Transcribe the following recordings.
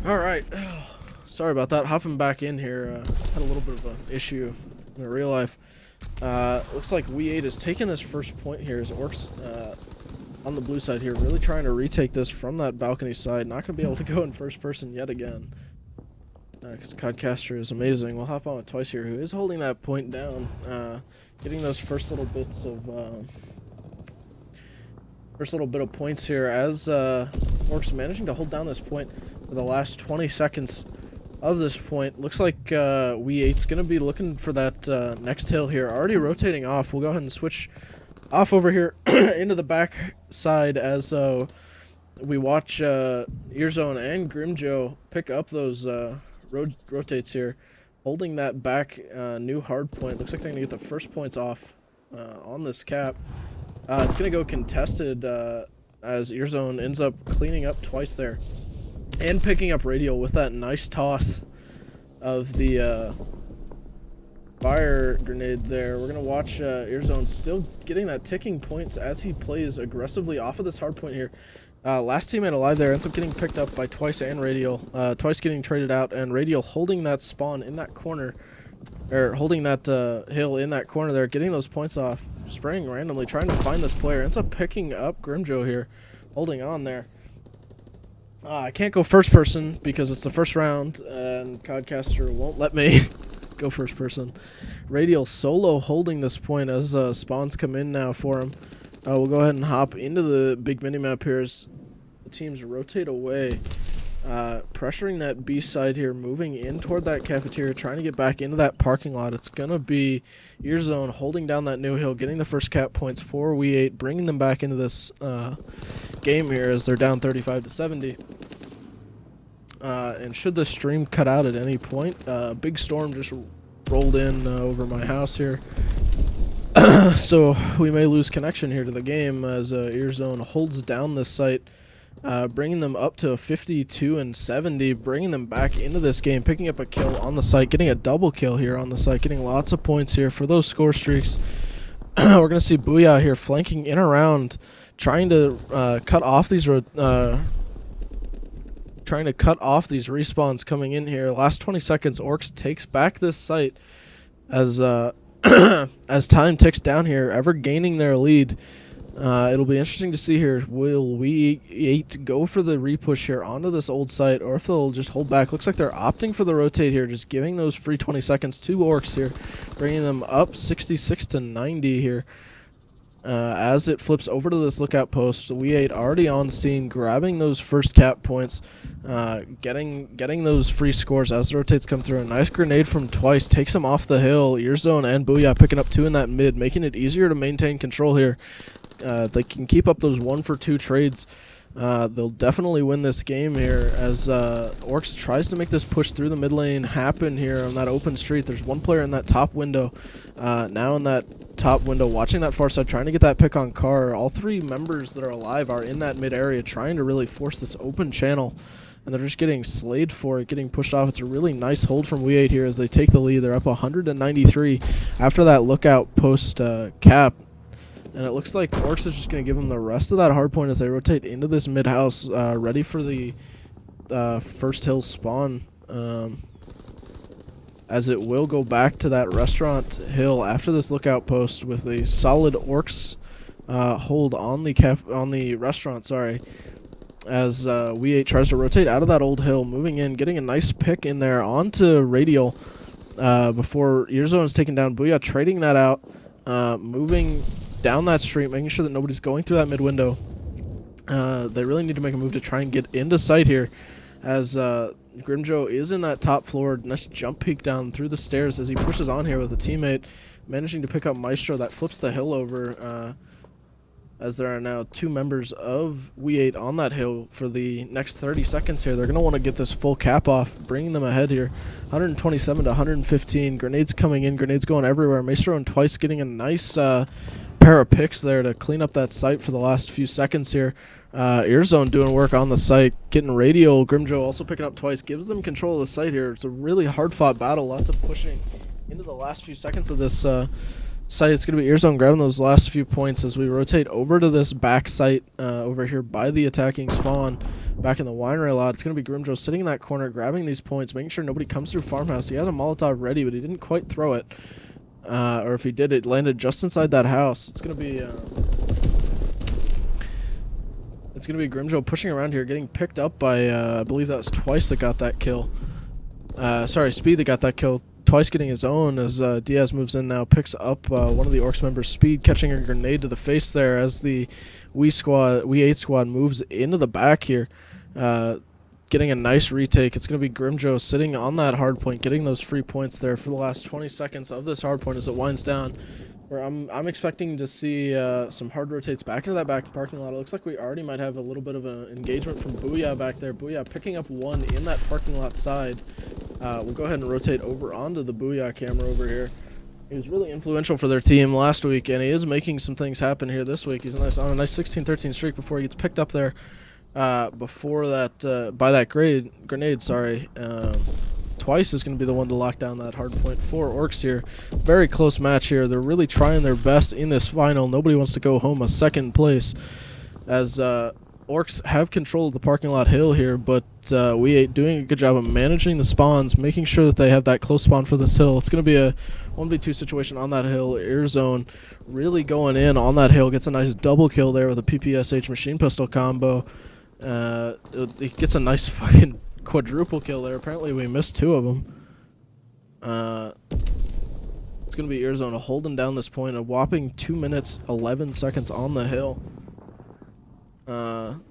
Alright, sorry about that. Hopping back in here, had a little bit of an issue in real life. Looks like oui8 is taking this first point here as orks on the blue side here, really trying to retake this from that balcony side. Not going to be able to go in first person yet again, because Codcaster is amazing. We'll hop on with Twice here, who is holding that point down, getting those first little bit of points here as orks managing to hold down this point for the last 20 seconds of this point. Looks like oui8's going to be looking for that next hill here. Already rotating off. We'll go ahead and switch off over here into the back side as we watch Earzone and Grimjoe pick up those rotates here, holding that back new hard point. Looks like they're going to get the first points off on this cap. It's going to go contested as Earzone ends up cleaning up twice there and picking up Radial with that nice toss of the fire grenade there. We're going to watch Earzone still getting that ticking points as he plays aggressively off of this hard point here. Last teammate alive there ends up getting picked up by Twice and Radial. Twice getting traded out, and Radial holding that spawn in that corner, or holding that hill in that corner there, getting those points off, spraying randomly, trying to find this player. Ends up picking up Grimjoe here, holding on there. I can't go first person because it's the first round, and Codcaster won't let me go first person. Radial solo holding this point as spawns come in now for him. We'll go ahead and hop into the big minimap here as the teams rotate away. Pressuring that B side here, moving in toward that cafeteria, trying to get back into that parking lot. It's going to be Earzone holding down that new hill, getting the first cap points for oui8, bringing them back into this game here as they're down 35-70. And should the stream cut out at any point, big storm just rolled in over my house here. So we may lose connection here to the game as Earzone holds down this site, bringing them up to 52-70, bringing them back into this game, picking up a kill on the site, getting a double kill here on the site, getting lots of points here for those score streaks. We're going to see Booyah here flanking in around, trying to cut off these respawns coming in here. Last 20 seconds, orks takes back this site as as time ticks down here, ever gaining their lead. It'll be interesting to see here, will oui8 go for the repush here onto this old site, or if they'll just hold back. Looks like they're opting for the rotate here, just giving those free 20 seconds to orks here, bringing them up 66-90 here. As it flips over to this lookout post, oui8 already on scene, grabbing those first cap points, getting those free scores as the rotates come through. A nice grenade from Twice takes him off the hill. Earzone and Booyah picking up two in that mid, making it easier to maintain control here. If they can keep up those 1-for-2 trades, they'll definitely win this game here as orks tries to make this push through the mid lane happen here on that open street. There's one player in that top window, now in that top window, watching that far side, trying to get that pick on Car. All three members that are alive are in that mid area, trying to really force this open channel, and they're just getting slayed for it, getting pushed off. It's a really nice hold from oui8 here as they take the lead. They're up 193 after that lookout post cap. And it looks like orks is just going to give them the rest of that hard point as they rotate into this mid house, ready for the first hill spawn. As it will go back to that restaurant hill after this lookout post with a solid orks hold on the restaurant. Sorry, as oui8 tries to rotate out of that old hill, moving in, getting a nice pick in there onto Radial before Earzone is taken down. Booyah trading that out, moving down that street, making sure that nobody's going through that mid window. They really need to make a move to try and get into sight here as Grimjoe is in that top floor. Nice jump peek down through the stairs as he pushes on here with a teammate, managing to pick up Maestro. That flips the hill over as there are now two members of oui8 on that hill for the next 30 seconds here. They're going to want to get this full cap off, bringing them ahead here. 127-115. Grenades coming in, grenades going everywhere. Maestro and Twice getting a nice pair of picks there to clean up that site for the last few seconds here. Earzone doing work on the site, getting Radial. Grimjoe also picking up Twice, gives them control of the site here. It's a really hard-fought battle, lots of pushing into the last few seconds of this site. It's going to be Earzone grabbing those last few points as we rotate over to this back site over here by the attacking spawn back in the winery lot. It's going to be Grimjo sitting in that corner, grabbing these points, making sure nobody comes through farmhouse. He has a Molotov ready, but he didn't quite throw it. Or if he did, it landed just inside that house. It's going to be... It's going to be Grimjo pushing around here, getting picked up by, I believe that was Twice that got that kill. Sorry, Speed that got that kill. Twice getting his own as Diaz moves in now, picks up one of the orcs members, Speed, catching a grenade to the face there as the oui8 squad moves into the back here, getting a nice retake. It's going to be Grimjo sitting on that hard point, getting those free points there for the last 20 seconds of this hard point as it winds down. Where I'm expecting to see some hard rotates back into that back parking lot. It looks like we already might have a little bit of an engagement from Booyah back there. Booyah picking up one in that parking lot side. We'll go ahead and rotate over onto the Booyah camera over here. He was really influential for their team last week, and he is making some things happen here this week. He's on a nice 16-13 streak before he gets picked up there before that by that grenade. Sorry. Twice is going to be the one to lock down that hard point for orcs here. Very close match here. They're really trying their best in this final. Nobody wants to go home a second place as orcs have control of the parking lot hill here, but oui8 doing a good job of managing the spawns, making sure that they have that close spawn for this hill. It's going to be a 1v2 situation on that hill. Earzone really going in on that hill. Gets a nice double kill there with a PPSH machine pistol combo. It gets a nice fucking quadruple kill there. Apparently we missed two of them. It's going to be Earzone holding down this point, a whopping 2 minutes 11 seconds on the hill. Now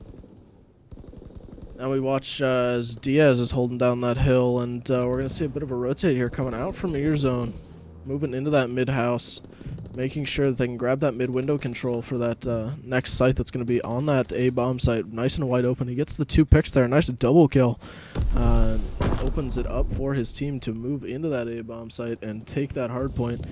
we watch as Diaz is holding down that hill, and we're going to see a bit of a rotate here coming out from Earzone, moving into that mid house, making sure that they can grab that mid window control for that next site that's going to be on that A bomb site, nice and wide open. He gets the 2 picks there, nice double kill, opens it up for his team to move into that A bomb site and take that hard point.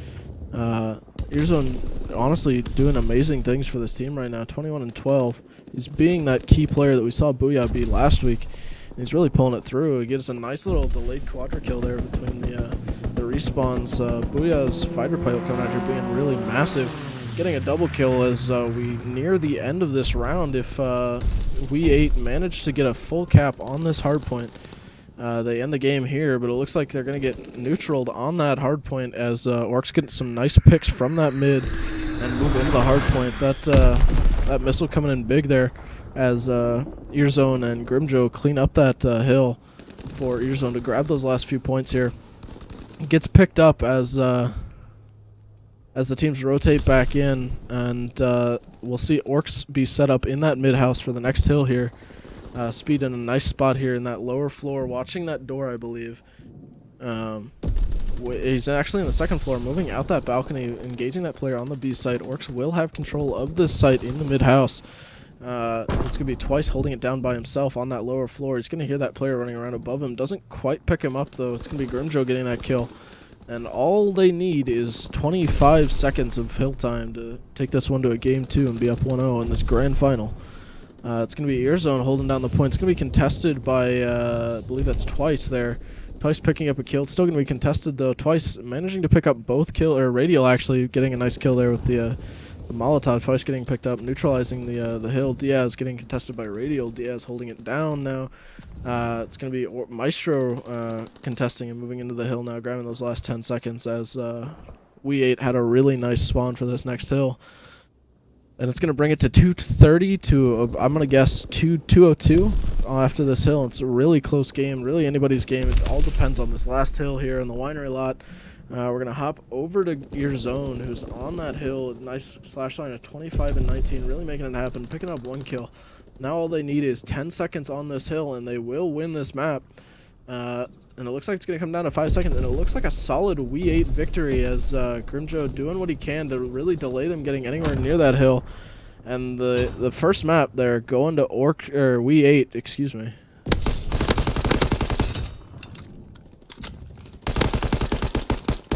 Earzone honestly doing amazing things for this team right now, 21-12. He's being that key player that we saw Booyah be last week. And he's really pulling it through. He gets a nice little delayed quadra kill there between the respawns. Booyah's fighter pilot coming out here being really massive, getting a double kill as we near the end of this round. If oui8 manage to get a full cap on this hard point, they end the game here, but it looks like they're going to get neutraled on that hard point as orcs get some nice picks from that mid and move into the hard point. That missile coming in big there as Earzone and Grimjo clean up that hill for Earzone to grab those last few points here. It gets picked up as the teams rotate back in, and we'll see orcs be set up in that mid house for the next hill here. Speed in a nice spot here in that lower floor, watching that door, I believe. He's actually in the second floor, moving out that balcony, engaging that player on the B site. Orcs will have control of this site in the mid house. It's going to be Twice holding it down by himself on that lower floor. He's going to hear that player running around above him. Doesn't quite pick him up, though. It's going to be Grimjo getting that kill. And all they need is 25 seconds of hill time to take this one to a game 2 and be up 1-0 in this grand final. It's going to be Earzone holding down the point. It's going to be contested by, I believe that's Twice there. Twice picking up a kill. It's still going to be contested, though. Twice managing to pick up both kill, or Radial actually getting a nice kill there with the Molotov. Twice getting picked up, neutralizing the hill. Diaz getting contested by Radial. Diaz holding it down now. It's going to be Maestro contesting and moving into the hill now, grabbing those last 10 seconds as oui8 had a really nice spawn for this next hill. And it's going to bring it to 2:30 to, I'm going to guess, 2:02 after this hill. It's a really close game, really anybody's game. It all depends on this last hill here in the winery lot. We're going to hop over to Earzone, who's on that hill. Nice slash line of 25 and 19, really making it happen, picking up 1 kill. Now all they need is 10 seconds on this hill, and they will win this map. And it looks like it's going to come down to 5 seconds, and it looks like a solid oui8 victory as Grimjo doing what he can to really delay them getting anywhere near that hill. And the first map there going to oui8, excuse me.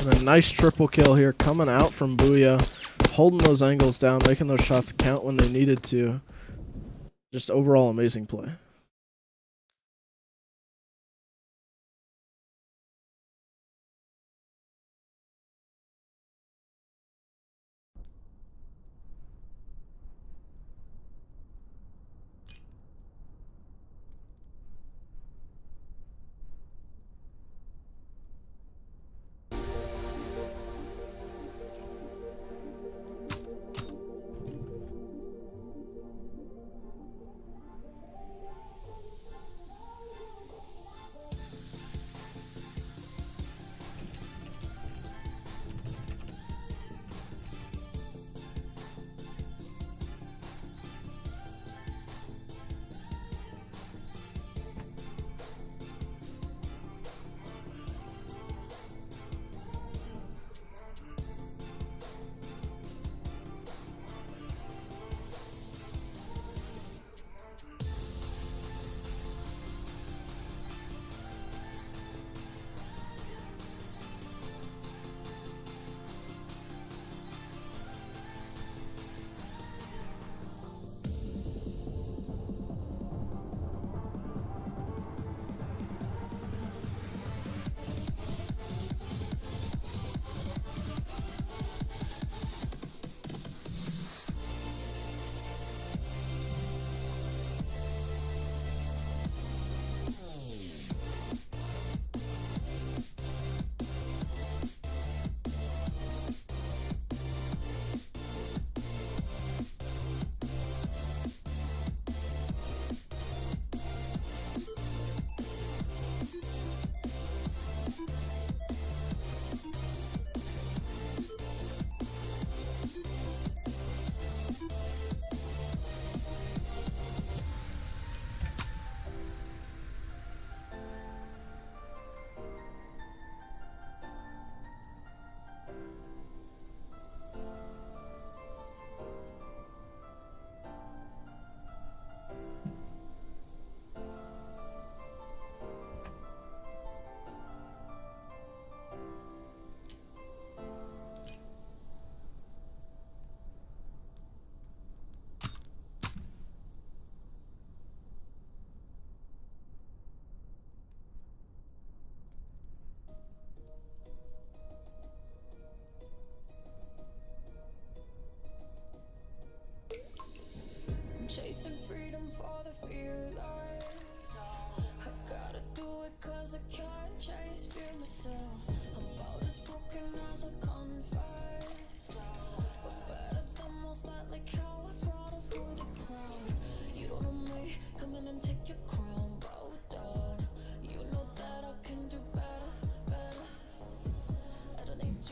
And a nice triple kill here coming out from Booyah, holding those angles down, making those shots count when they needed to. Just overall amazing play.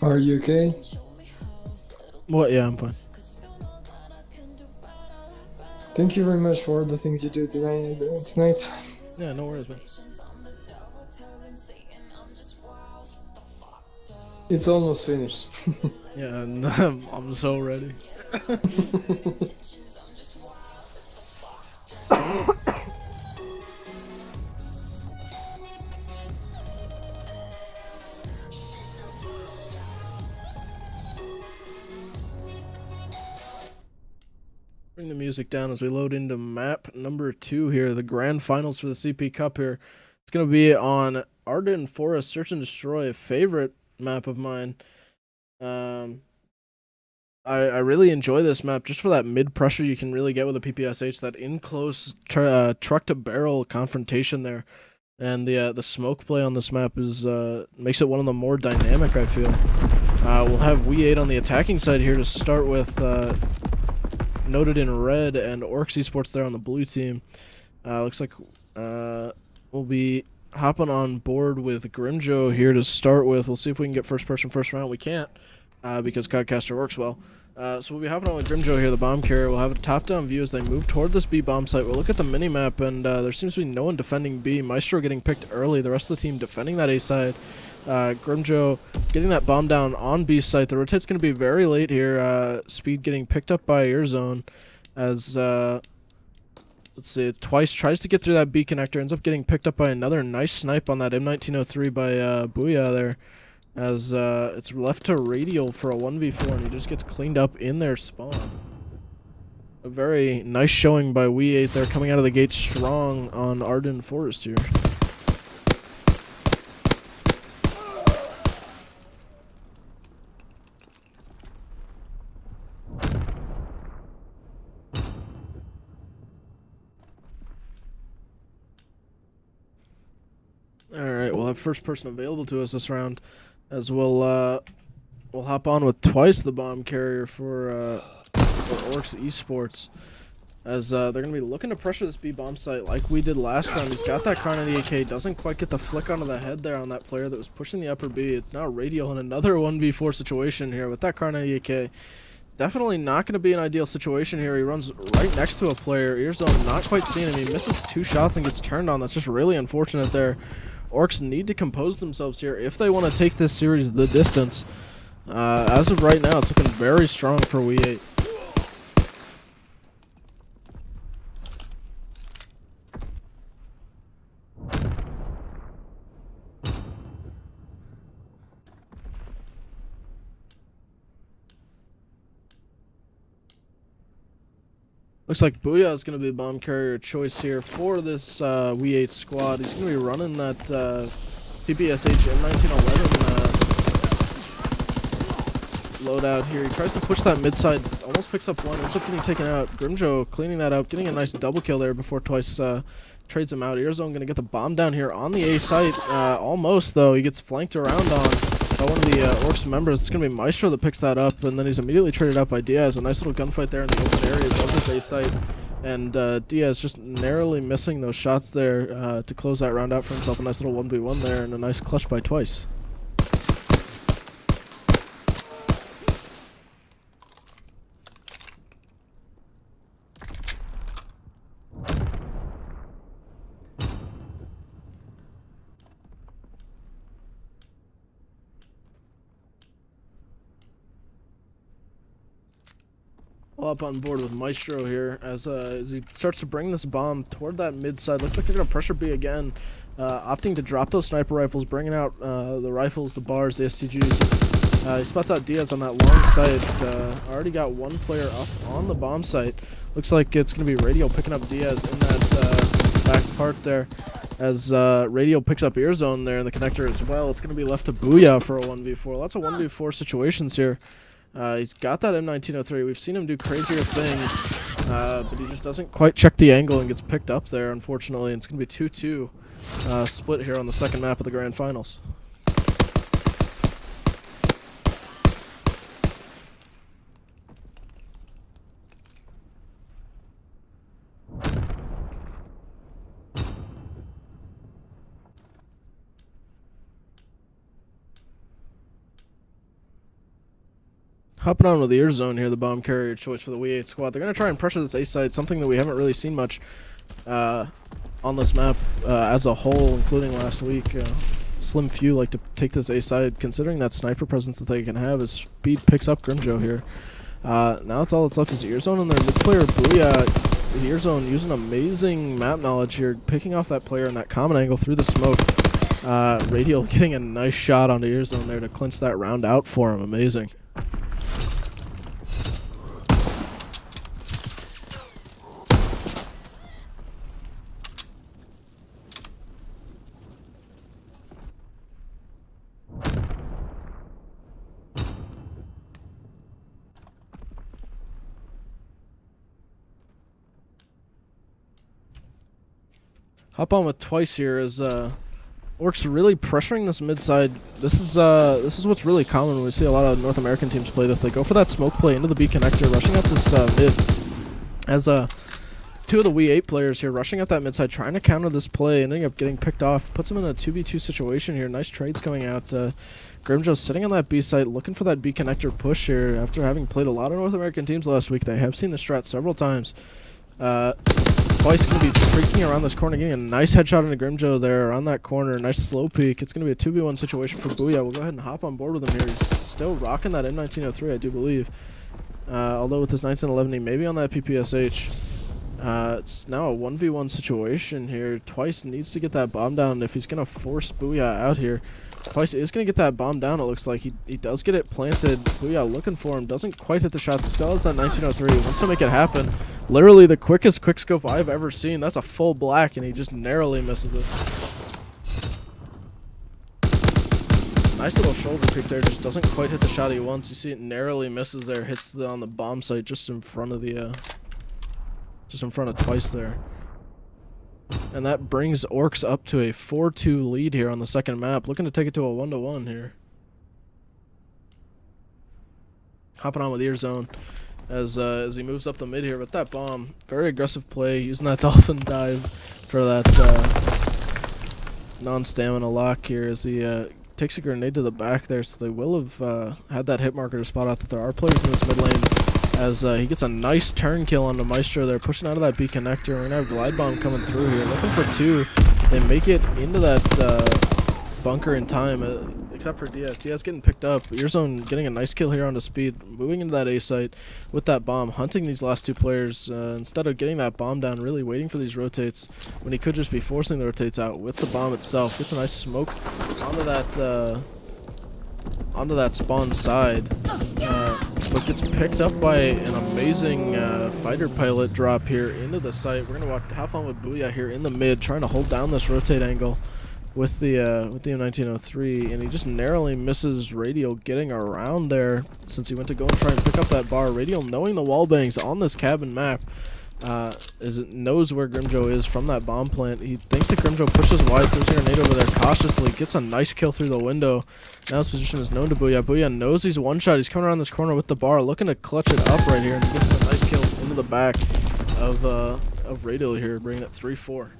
Are you okay? What? Yeah, I'm fine. Thank you very much for the things you do tonight. Yeah, no worries, man. It's almost finished. Yeah, and, I'm so ready. Bring the music down as we load into map number 2 here, the grand finals for the CP Cup here. It's going to be on Arden Forest Search and Destroy, a favorite map of mine. I really enjoy this map just for that mid pressure you can really get with a PPSH, that in close truck to barrel confrontation there, and the smoke play on this map is makes it one of the more dynamic, I feel. We'll have oui8 on the attacking side here to start with, noted in red, and orKs Esports there on the blue team. Looks like we'll be hopping on board with Grimjo here to start with. We'll see if we can get first person first round. We can't because Codcaster works well. So we'll be hopping on with Grimjo here, the bomb carrier. We'll have a top-down view as they move toward this B bomb site. We'll look at the mini-map, and there seems to be no one defending B. Maestro getting picked early. The rest of the team defending that A side. Grimjo getting that bomb down on B site. The rotate's going to be very late here. Speed getting picked up by Airzone as, let's see, Twice tries to get through that B connector. Ends up getting picked up by another nice snipe on that M1903 by Booyah there. As it's left to Radial for a 1v4, and he just gets cleaned up in their spawn. A very nice showing by oui8 there, coming out of the gate strong on Arden Forest here. Alright, we'll have first person available to us this round, as we'll hop on with Twice, the bomb carrier for orKs Esports, as they're going to be looking to pressure this B bomb site like we did last round. He's got that Carnage AK, doesn't quite get the flick onto the head there on that player that was pushing the upper B. It's now Radial in another 1v4 situation here with that Carnage AK. Definitely not going to be an ideal situation here. He runs right next to a player. Earzone not quite seeing him. He misses 2 shots and gets turned on. That's just really unfortunate there. orKs need to compose themselves here if they want to take this series the distance. As of right now, it's looking very strong for oui8. Looks like Booyah is going to be a bomb carrier choice here for this oui8 squad. He's going to be running that PPSH M1911 loadout here. He tries to push that mid side, almost picks up one, ends up getting taken out. Grimjo cleaning that up, getting a nice double kill there before Twice trades him out. Airzone going to get the bomb down here on the A site. Almost, though. He gets flanked around on by one of the orKs members. It's going to be Maestro that picks that up, and then he's immediately traded out by Diaz. A nice little gunfight there in the open areas of this A site. And Diaz just narrowly missing those shots there to close that round out for himself. A nice little 1v1 there, and a nice clutch by Twice. Up on board with Maestro here as he starts to bring this bomb toward that mid side. Looks like they're going to pressure B again, opting to drop those sniper rifles, bringing out the rifles, the bars, the STGs. He spots out Diaz on that long side. Already got one player up on the bomb site. Looks like it's going to be Radial picking up Diaz in that back part there. As Radial picks up Airzone there in the connector as well. It's going to be left to Booyah for a 1v4. Lots of 1v4 situations here. He's got that M1903. We've seen him do crazier things, but he just doesn't quite check the angle and gets picked up there, unfortunately. And it's going to be 2-2 split here on the second map of the Grand Finals. Hopping on with the ear zone here, the bomb carrier choice for the oui8 squad. They're going to try and pressure this A site, something that we haven't really seen much on this map as a whole, including last week. Slim few like to take this A side, considering that sniper presence that they can have as Speed picks up Grimjo here. Now it's all that's left is ear zone and their mid player Booyah. The ear zone using amazing map knowledge here, picking off that player in that common angle through the smoke. Radial getting a nice shot onto ear zone there to clinch that round out for him. Amazing. Hop on with Twice here as orks really pressuring this mid side. This is what's really common when we see a lot of North American teams play this. They go for that smoke play into the B connector, rushing up this mid. As two of the oui8 players here rushing up that mid side, trying to counter this play, ending up getting picked off. Puts them in a 2v2 situation here. Nice trades coming out. Grimjo's sitting on that B site, looking for that B connector push here. After having played a lot of North American teams last week, they have seen the strat several times. Twice going to be streaking around this corner, getting a nice headshot into Grimjo there around that corner. Nice slow peek. It's going to be a 2v1 situation for Booyah. We'll go ahead and hop on board with him here. He's still rocking that M1903, I do believe. Although with his 1911, he may be on that PPSH. It's now a 1v1 situation here. Twice needs to get that bomb down if he's going to force Booyah out here. Twice is going to get that bomb down, it looks like. He does get it planted. Booyah looking for him. Doesn't quite hit the shots. He still has that 1903. Wants to make it happen. Literally the quickest quickscope I've ever seen. That's a full black, and he just narrowly misses it. Nice little shoulder peek there. Just doesn't quite hit the shot he wants. You see it narrowly misses there. Hits on the bomb site just in front of the... just in front of Twice there. And that brings orks up to a 4-2 lead here on the second map. Looking to take it to a 1-1 here. Hopping on with ear zone as he moves up the mid here with that bomb. Very aggressive play, using that dolphin dive for that non-stamina lock here as he takes a grenade to the back there. So they will have had that hit marker to spot out that there are players in this mid lane. As he gets a nice turn kill on the Maestro there, pushing out of that B connector. We're going to have Glide Bomb coming through here. Looking for two. They make it into that bunker in time, except for DS. DS getting picked up. Earzone getting a nice kill here onto Speed. Moving into that A site with that bomb. Hunting these last two players. Instead of getting that bomb down, really waiting for these rotates when he could just be forcing the rotates out with the bomb itself. Gets a nice smoke onto that spawn side. But gets picked up by an amazing fighter pilot drop here into the site. We're going to have fun with Booyah here in the mid, trying to hold down this rotate angle with the M1903, and he just narrowly misses Radial getting around there since he went to go and try and pick up that bar. Radial, knowing the wall bangs on this cabin map, knows where Grimjo is from that bomb plant. He thinks that Grimjo pushes wide, throws a grenade over there cautiously, gets a nice kill through the window. Now his position is known to Booyah. Booyah knows he's one shot. He's coming around this corner with the bar, looking to clutch it up right here, and he gets the nice kills into the back of Radial here, bringing it 3-4.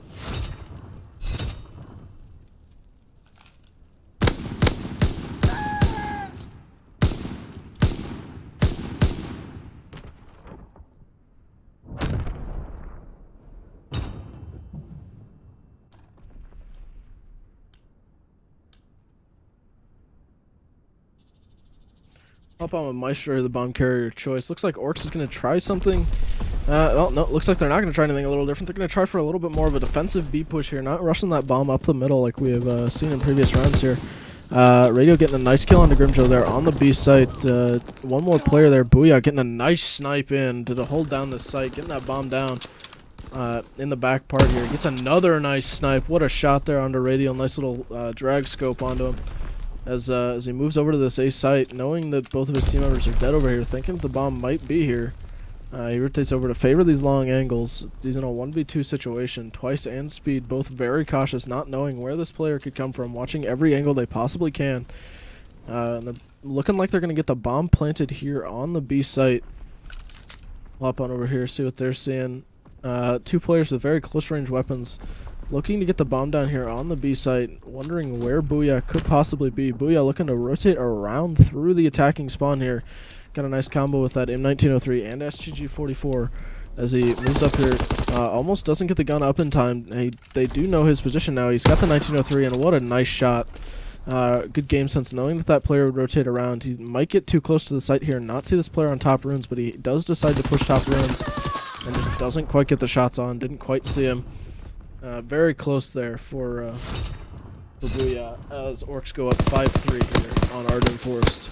Hop on with Maestro, the bomb carrier choice. Looks like orks is going to try something. Well, no, looks like they're not going to try anything a little different. They're going to try for a little bit more of a defensive B push here, not rushing that bomb up the middle like we have seen in previous rounds here. Radio getting a nice kill onto Grimjo there on the B site. One more player there, Booyah, getting a nice snipe in to hold down this site, getting that bomb down in the back part here. Gets another nice snipe. What a shot there onto Radial. Nice little drag scope onto him. As he moves over to this A site, knowing that both of his team members are dead over here, thinking that the bomb might be here. He rotates over to favor these long angles. He's in a 1v2 situation. Twice and Speed, both very cautious, not knowing where this player could come from, watching every angle they possibly can. And they're looking like they're going to get the bomb planted here on the B site. We'll hop on over here, see what they're seeing. Two players with very close range weapons. Looking to get the bomb down here on the B site, wondering where Booyah could possibly be. Booyah looking to rotate around through the attacking spawn here. got a nice combo with that M1903 and SGG44 as he moves up here. Almost doesn't get the gun up in time. They do know his position now. He's got the 1903, and what a nice shot. Good game sense, knowing that player would rotate around. He might get too close to the site here and not see this player on top runes, but he does decide to push top runes and just doesn't quite get the shots on. Didn't quite see him. Very close there for Booyah as orcs go up 5-3 here on Arden Forest.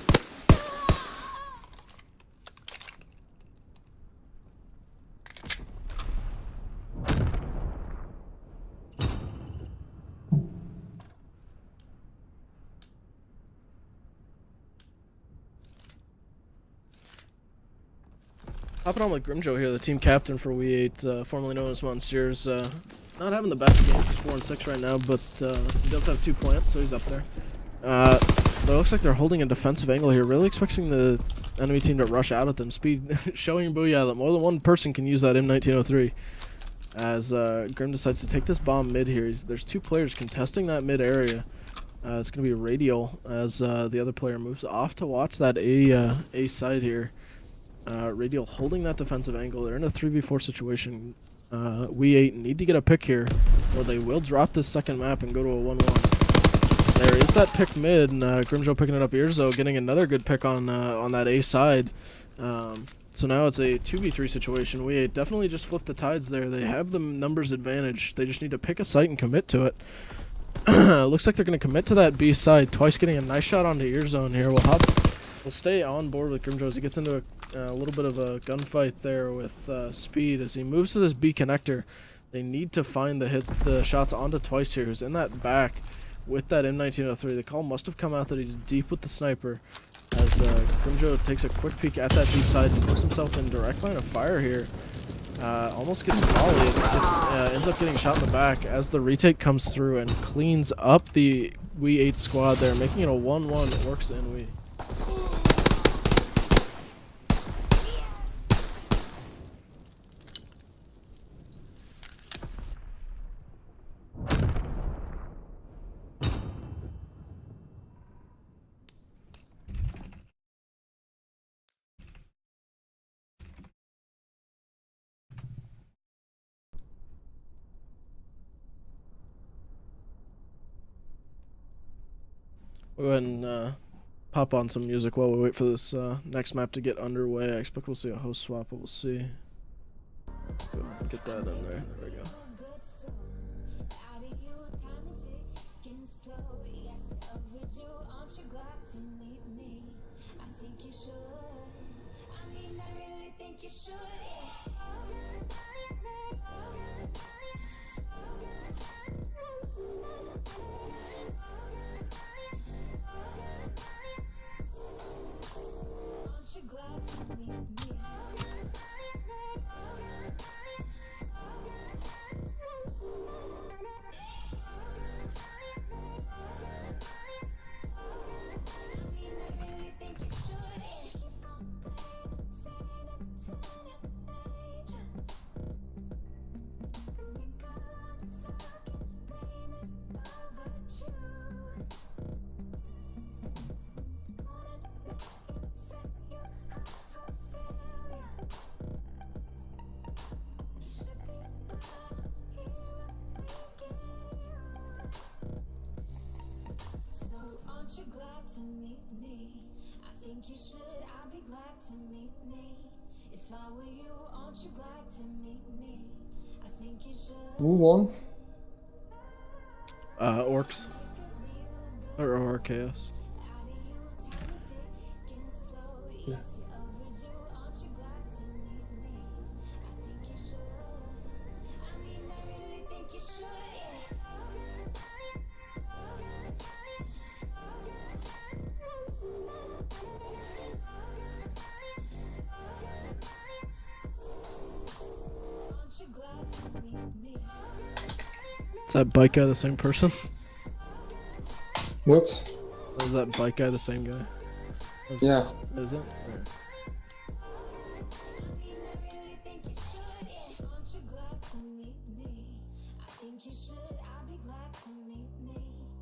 Hopping on with Grimjo here, the team captain for oui8, formerly known as Monsters. Not having the best games, he's 4-6 right now, but he does have 2 plants, so he's up there. But it looks like they're holding a defensive angle here, really expecting the enemy team to rush out at them. Speed showing Booyah that more than one person can use that M1903. As Grim decides to take this bomb mid here. There's 2 players contesting that mid area. It's going to be Radial as the other player moves off to watch that A side here. Radial holding that defensive angle. They're in a 3v4 situation. oui8 need to get a pick here, or they will drop this second map and go to a 1-1. There is that pick mid, and Grimjo picking it up. Earzo getting another good pick on that A side. So now it's a 2v3 situation. oui8 definitely just flipped the tides there. They have the numbers advantage. They just need to pick a site and commit to it. Looks like they're going to commit to that B side. Twice getting a nice shot onto ear zone here. We'll stay on board with Grimjo as he gets into a little bit of a gunfight there with Speed as he moves to this B connector. They need to find the shots onto Twice here, who's in that back with that M1903. The call must have come out that he's deep with the sniper as Grimjo takes a quick peek at that deep side and puts himself in direct line of fire here. Almost gets volleyed. Ends up getting shot in the back as the retake comes through and cleans up the oui8 squad there, making it a 1-1 that works in oui. We'll go ahead and pop on some music while we wait for this next map to get underway. I expect we'll see a host swap, but we'll see. Get that in there. There we go. Who won? Orcs. Or orKs. Yeah. Is that bike guy the same person? What? Is that bike guy the same guy? Yeah. Is it? Or...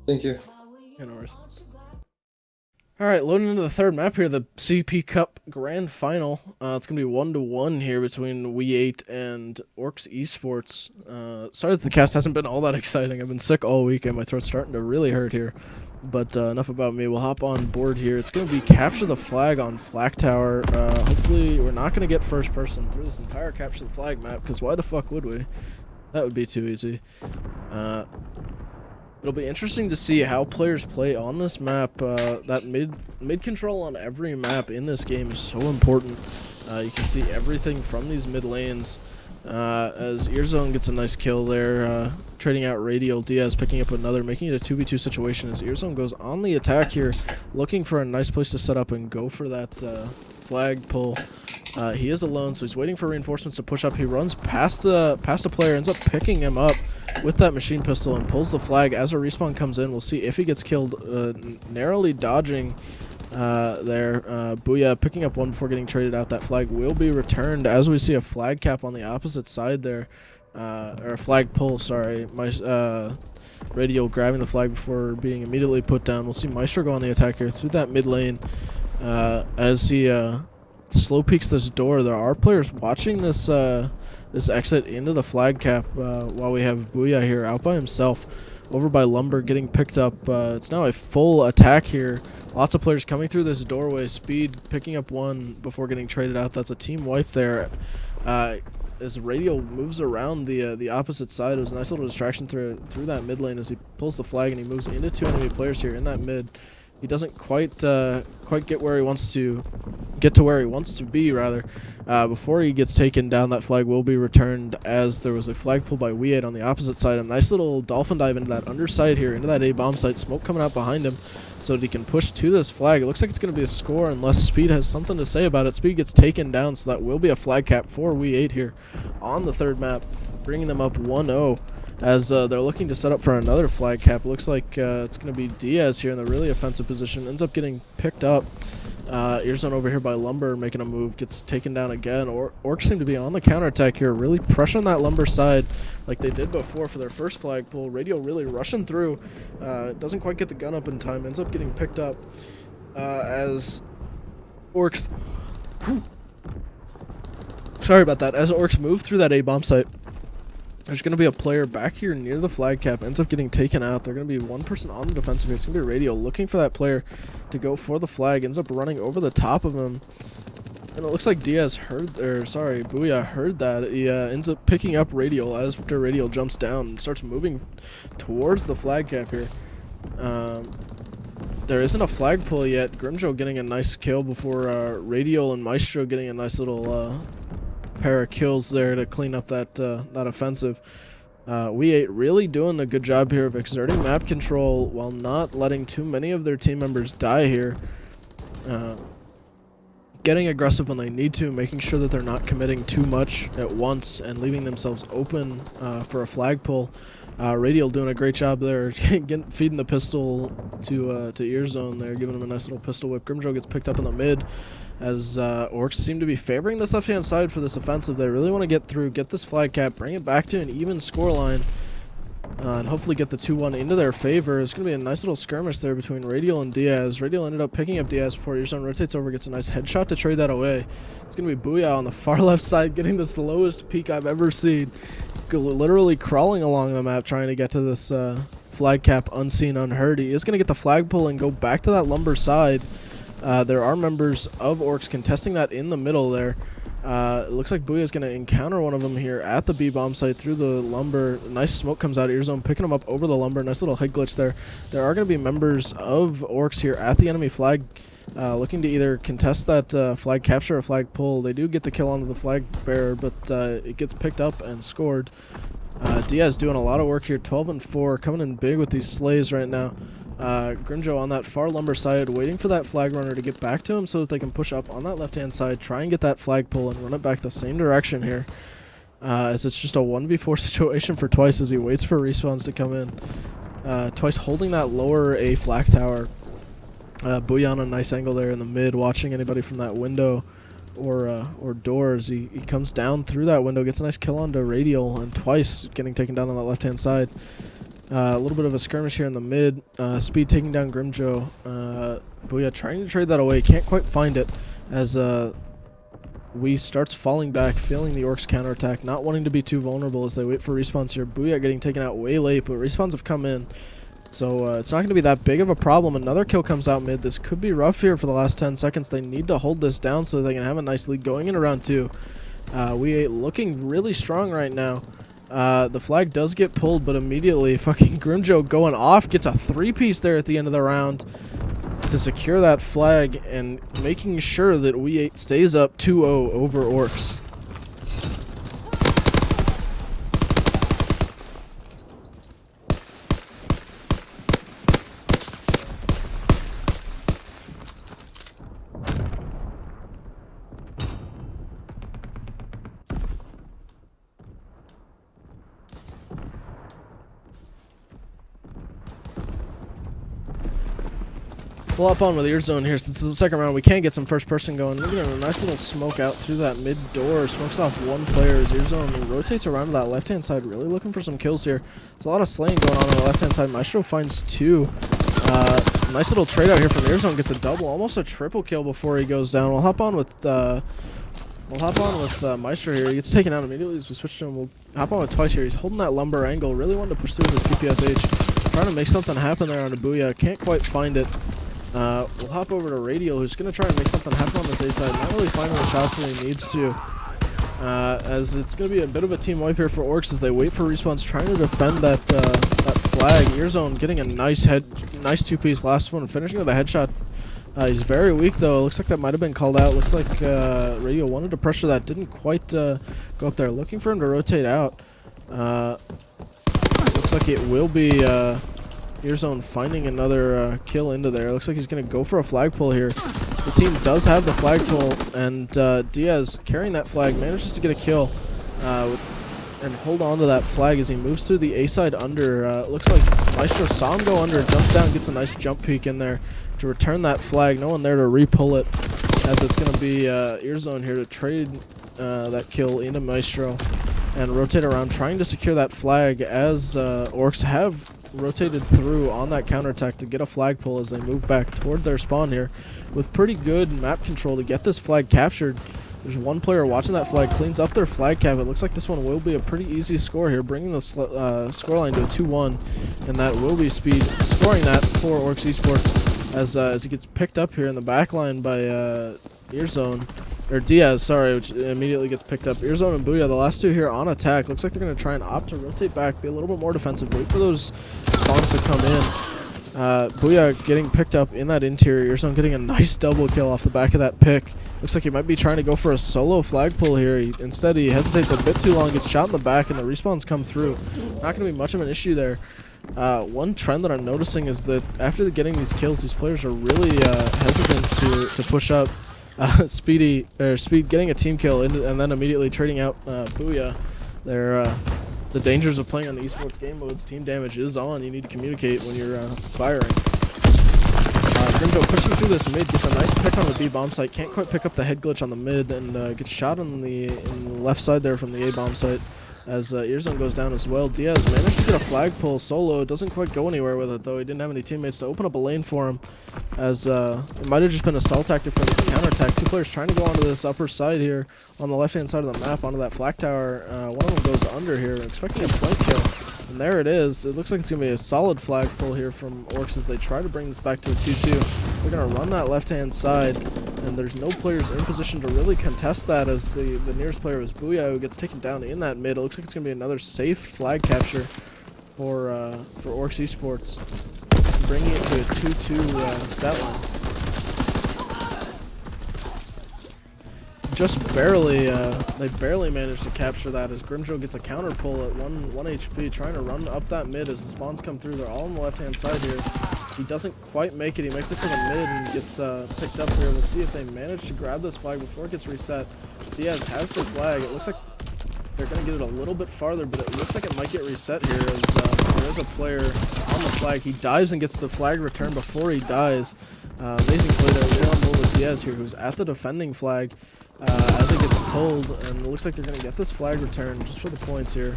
Thank you. Yeah, no worries. All right, loading into the third map here, the CPCup Grand Final. It's going to be 1-1 here between oui8 and orKs Esports. Sorry that the cast hasn't been all that exciting. I've been sick all week and my throat's starting to really hurt here. But enough about me. We'll hop on board here. It's going to be capture the flag on Flag Tower. Hopefully we're not going to get first person through this entire capture the flag map, because why the fuck would we? That would be too easy. It'll be interesting to see how players play on this map. That mid control on every map in this game is so important. You can see everything from these mid lanes. As Earzone gets a nice kill there, trading out Radial, Diaz picking up another, making it a 2v2 situation as Earzone goes on the attack here, looking for a nice place to set up and go for that flag pull. He is alone, so he's waiting for reinforcements to push up. He runs past a player, ends up picking him up with that machine pistol and pulls the flag. As a respawn comes in, we'll see if he gets killed, narrowly dodging there. Booyah picking up one before getting traded out. That flag will be returned as we see a flag cap on the opposite side there, or a flag pull, sorry. Radial grabbing the flag before being immediately put down. We'll see Maestro go on the attack here through that mid lane as he slow peeks this door. There are players watching this this exit into the flag cap while we have Booyah here out by himself over by Lumber getting picked up. It's now a full attack here. Lots of players coming through this doorway. Speed picking up one before getting traded out. That's a team wipe there. As Radial moves around the opposite side, it was a nice little distraction through that mid lane as he pulls the flag and he moves into two enemy players here in that mid. He doesn't quite get where he wants to be, rather. Before he gets taken down, that flag will be returned as there was a flag pull by oui8 on the opposite side. A nice little dolphin dive into that underside here, into that A bomb site. Smoke coming out behind him so that he can push to this flag. It looks like it's going to be a score unless Speed has something to say about it. Speed gets taken down, so that will be a flag cap for oui8 here on the third map, bringing them up 1-0. As they're looking to set up for another flag cap. It looks like it's going to be Diaz here in the really offensive position. Ends up getting picked up. Earzone over here by Lumber making a move. Gets taken down again. orKs seem to be on the counterattack here. Really pressuring that Lumber side like they did before for their first flag pull. Radial really rushing through. Doesn't quite get the gun up in time. Ends up getting picked up as orKs... Sorry about that. As orKs move through that A bomb site, there's going to be a player back here near the flag cap, ends up getting taken out. They're going to be one person on the defensive here. It's going to be Radial looking for that player to go for the flag, ends up running over the top of him. And it looks like Booyah heard that. He ends up picking up Radial after Radial jumps down and starts moving towards the flag cap here. There isn't a flag pull yet. Grimjo getting a nice kill before Radial and Maestro getting a nice little pair of kills there to clean up that offensive. oui8 really doing a good job here of exerting map control while not letting too many of their team members die here. Getting aggressive when they need to, making sure that they're not committing too much at once and leaving themselves open for a flag pull. Radial doing a great job there, feeding the pistol to Earzone there, giving him a nice little pistol whip. Grimjo gets picked up in the mid as orKs seem to be favoring this left-hand side for this offensive. They really want to get through, get this flag cap, bring it back to an even scoreline, and hopefully get the 2-1 into their favor. It's going to be a nice little skirmish there between Radial and Diaz. Radial ended up picking up Diaz before Earzone rotates over, gets a nice headshot to trade that away. It's going to be Booyah on the far left side, getting the slowest peak I've ever seen. Literally crawling along the map trying to get to this flag cap unseen, unheard. He is going to get the flag pull and go back to that Lumber side. There are members of orKs contesting that in the middle there. It looks like Booyah is going to encounter one of them here at the B bomb site through the Lumber. Nice smoke comes out of Earzone, picking him up over the Lumber. Nice little head glitch there. There are going to be members of orKs here at the enemy flag, looking to either contest that flag capture or flag pull. They do get the kill onto the flag bearer, but it gets picked up and scored. Diaz doing a lot of work here, 12-4, coming in big with these slays right now. Grimjo on that far Lumber side, waiting for that flag runner to get back to him so that they can push up on that left-hand side, try and get that flag pull and run it back the same direction here. As it's just a 1v4 situation for Twice as he waits for respawns to come in. Twice holding that lower A flag tower. Booyah on a nice angle there in the mid, watching anybody from that window or doors. He comes down through that window, gets a nice kill onto Radial, and Twice getting taken down on that left-hand side. A little bit of a skirmish here in the mid. Speed taking down Grimjo. Booyah trying to trade that away. Can't quite find it as we starts falling back, feeling the orcs counterattack, not wanting to be too vulnerable as they wait for respawns here. Booyah getting taken out way late, but respawns have come in. So it's not going to be that big of a problem. Another kill comes out mid. This could be rough here for the last 10 seconds. They need to hold this down so they can have a nice lead going into round 2. oui8 looking really strong right now. The flag does get pulled, but immediately fucking Grimjo going off gets a 3-piece there at the end of the round to secure that flag and making sure that oui8 stays up 2-0 over orcs. We'll hop on with ear zone here since it's the second round. We can get some first person going. Look at a nice little smoke out through that mid door. Smokes off one player as ear zone rotates around to that left hand side, really looking for some kills here. There's a lot of slaying going on the left hand side. Maestro finds 2. Nice little trade out here from ear zone. Gets a double, almost a triple kill before he goes down. We'll hop on with Maestro here. He gets taken out immediately as we switch to him. We'll hop on with Twice here. He's holding that lumber angle. Really wanted to pursue with his PPSH. Trying to make something happen there on a Booyah. Can't quite find it. We'll hop over to Radial, who's going to try and make something happen on this A side. Not really finding the shots that he needs to. As it's going to be a bit of a team wipe here for orcs as they wait for respawns, trying to defend that flag. Ear zone getting a nice 2-piece last one, finishing with a headshot. He's very weak though. Looks like that might have been called out. Looks like Radial wanted to pressure that, didn't quite go up there. Looking for him to rotate out. Looks like it will be ear zone finding another kill into there. Looks like he's going to go for a flag pull here. The team does have the flag pull, and Diaz carrying that flag manages to get a kill and hold on to that flag as he moves through the A side under. Looks like Maestro saw him go under, jumps down, gets a nice jump peek in there to return that flag. No one there to re-pull it, as it's going to be ear zone here to trade that kill into Maestro and rotate around, trying to secure that flag as orcs have rotated through on that counterattack to get a flag pull as they move back toward their spawn here with pretty good map control to get this flag captured. There's one player watching that flag, cleans up their flag cap. It looks like this one will be a pretty easy score here, bringing the scoreline to a 2-1, and that will be Speed scoring that for orcs esports as he gets picked up here in the back line by ear zone. Or Diaz, sorry, which immediately gets picked up. Ear zone and Booyah, the last two here on attack. Looks like they're going to try and opt to rotate back, be a little bit more defensive, wait for those spawns to come in. Booyah getting picked up in that interior. Ear zone getting a nice double kill off the back of that pick. Looks like he might be trying to go for a solo flag pull here. Instead, he hesitates a bit too long, gets shot in the back, and the respawns come through. Not going to be much of an issue there. One trend that I'm noticing is that after getting these kills, these players are really hesitant to push up. Speed getting a team kill and then immediately trading out Booyah. The dangers of playing on the esports game modes. Team damage is on. You need to communicate when you're firing. Grimjo pushing through this mid, gets a nice pick on the B bomb site. Can't quite pick up the head glitch on the mid and gets shot in the left side there from the A bomb site. As ear zone goes down as well. Diaz managed to get a flag pull solo. Doesn't quite go anywhere with it though. He didn't have any teammates to open up a lane for him, as it might have just been a stall tactic for this counterattack. Two players trying to go onto this upper side here on the left hand side of the map, onto that flag tower. One of them goes under here, expecting a flank kill, and there it is. It looks like it's gonna be a solid flag pull here from orcs as they try to bring this back to a 2-2. They're gonna run that left hand side, and there's no players in position to really contest that, as the nearest player is Booyah, who gets taken down in that mid. It looks like it's going to be another safe flag capture for orcs esports, bringing it to a 2-2 stat line. Just barely, they barely managed to capture that as Grimjo gets a counter pull at 1 HP, trying to run up that mid as the spawns come through. They're all on the left hand side here. He doesn't quite make it. He makes it to the mid and gets picked up here. We'll see if they manage to grab this flag before it gets reset. Diaz has the flag. It looks like they're going to get it a little bit farther, but it looks like it might get reset here as there is a player on the flag. He dives and gets the flag returned before he dies. Amazing play there. We're on board with Diaz here, who's at the defending flag as it gets pulled, and it looks like they're going to get this flag returned just for the points here.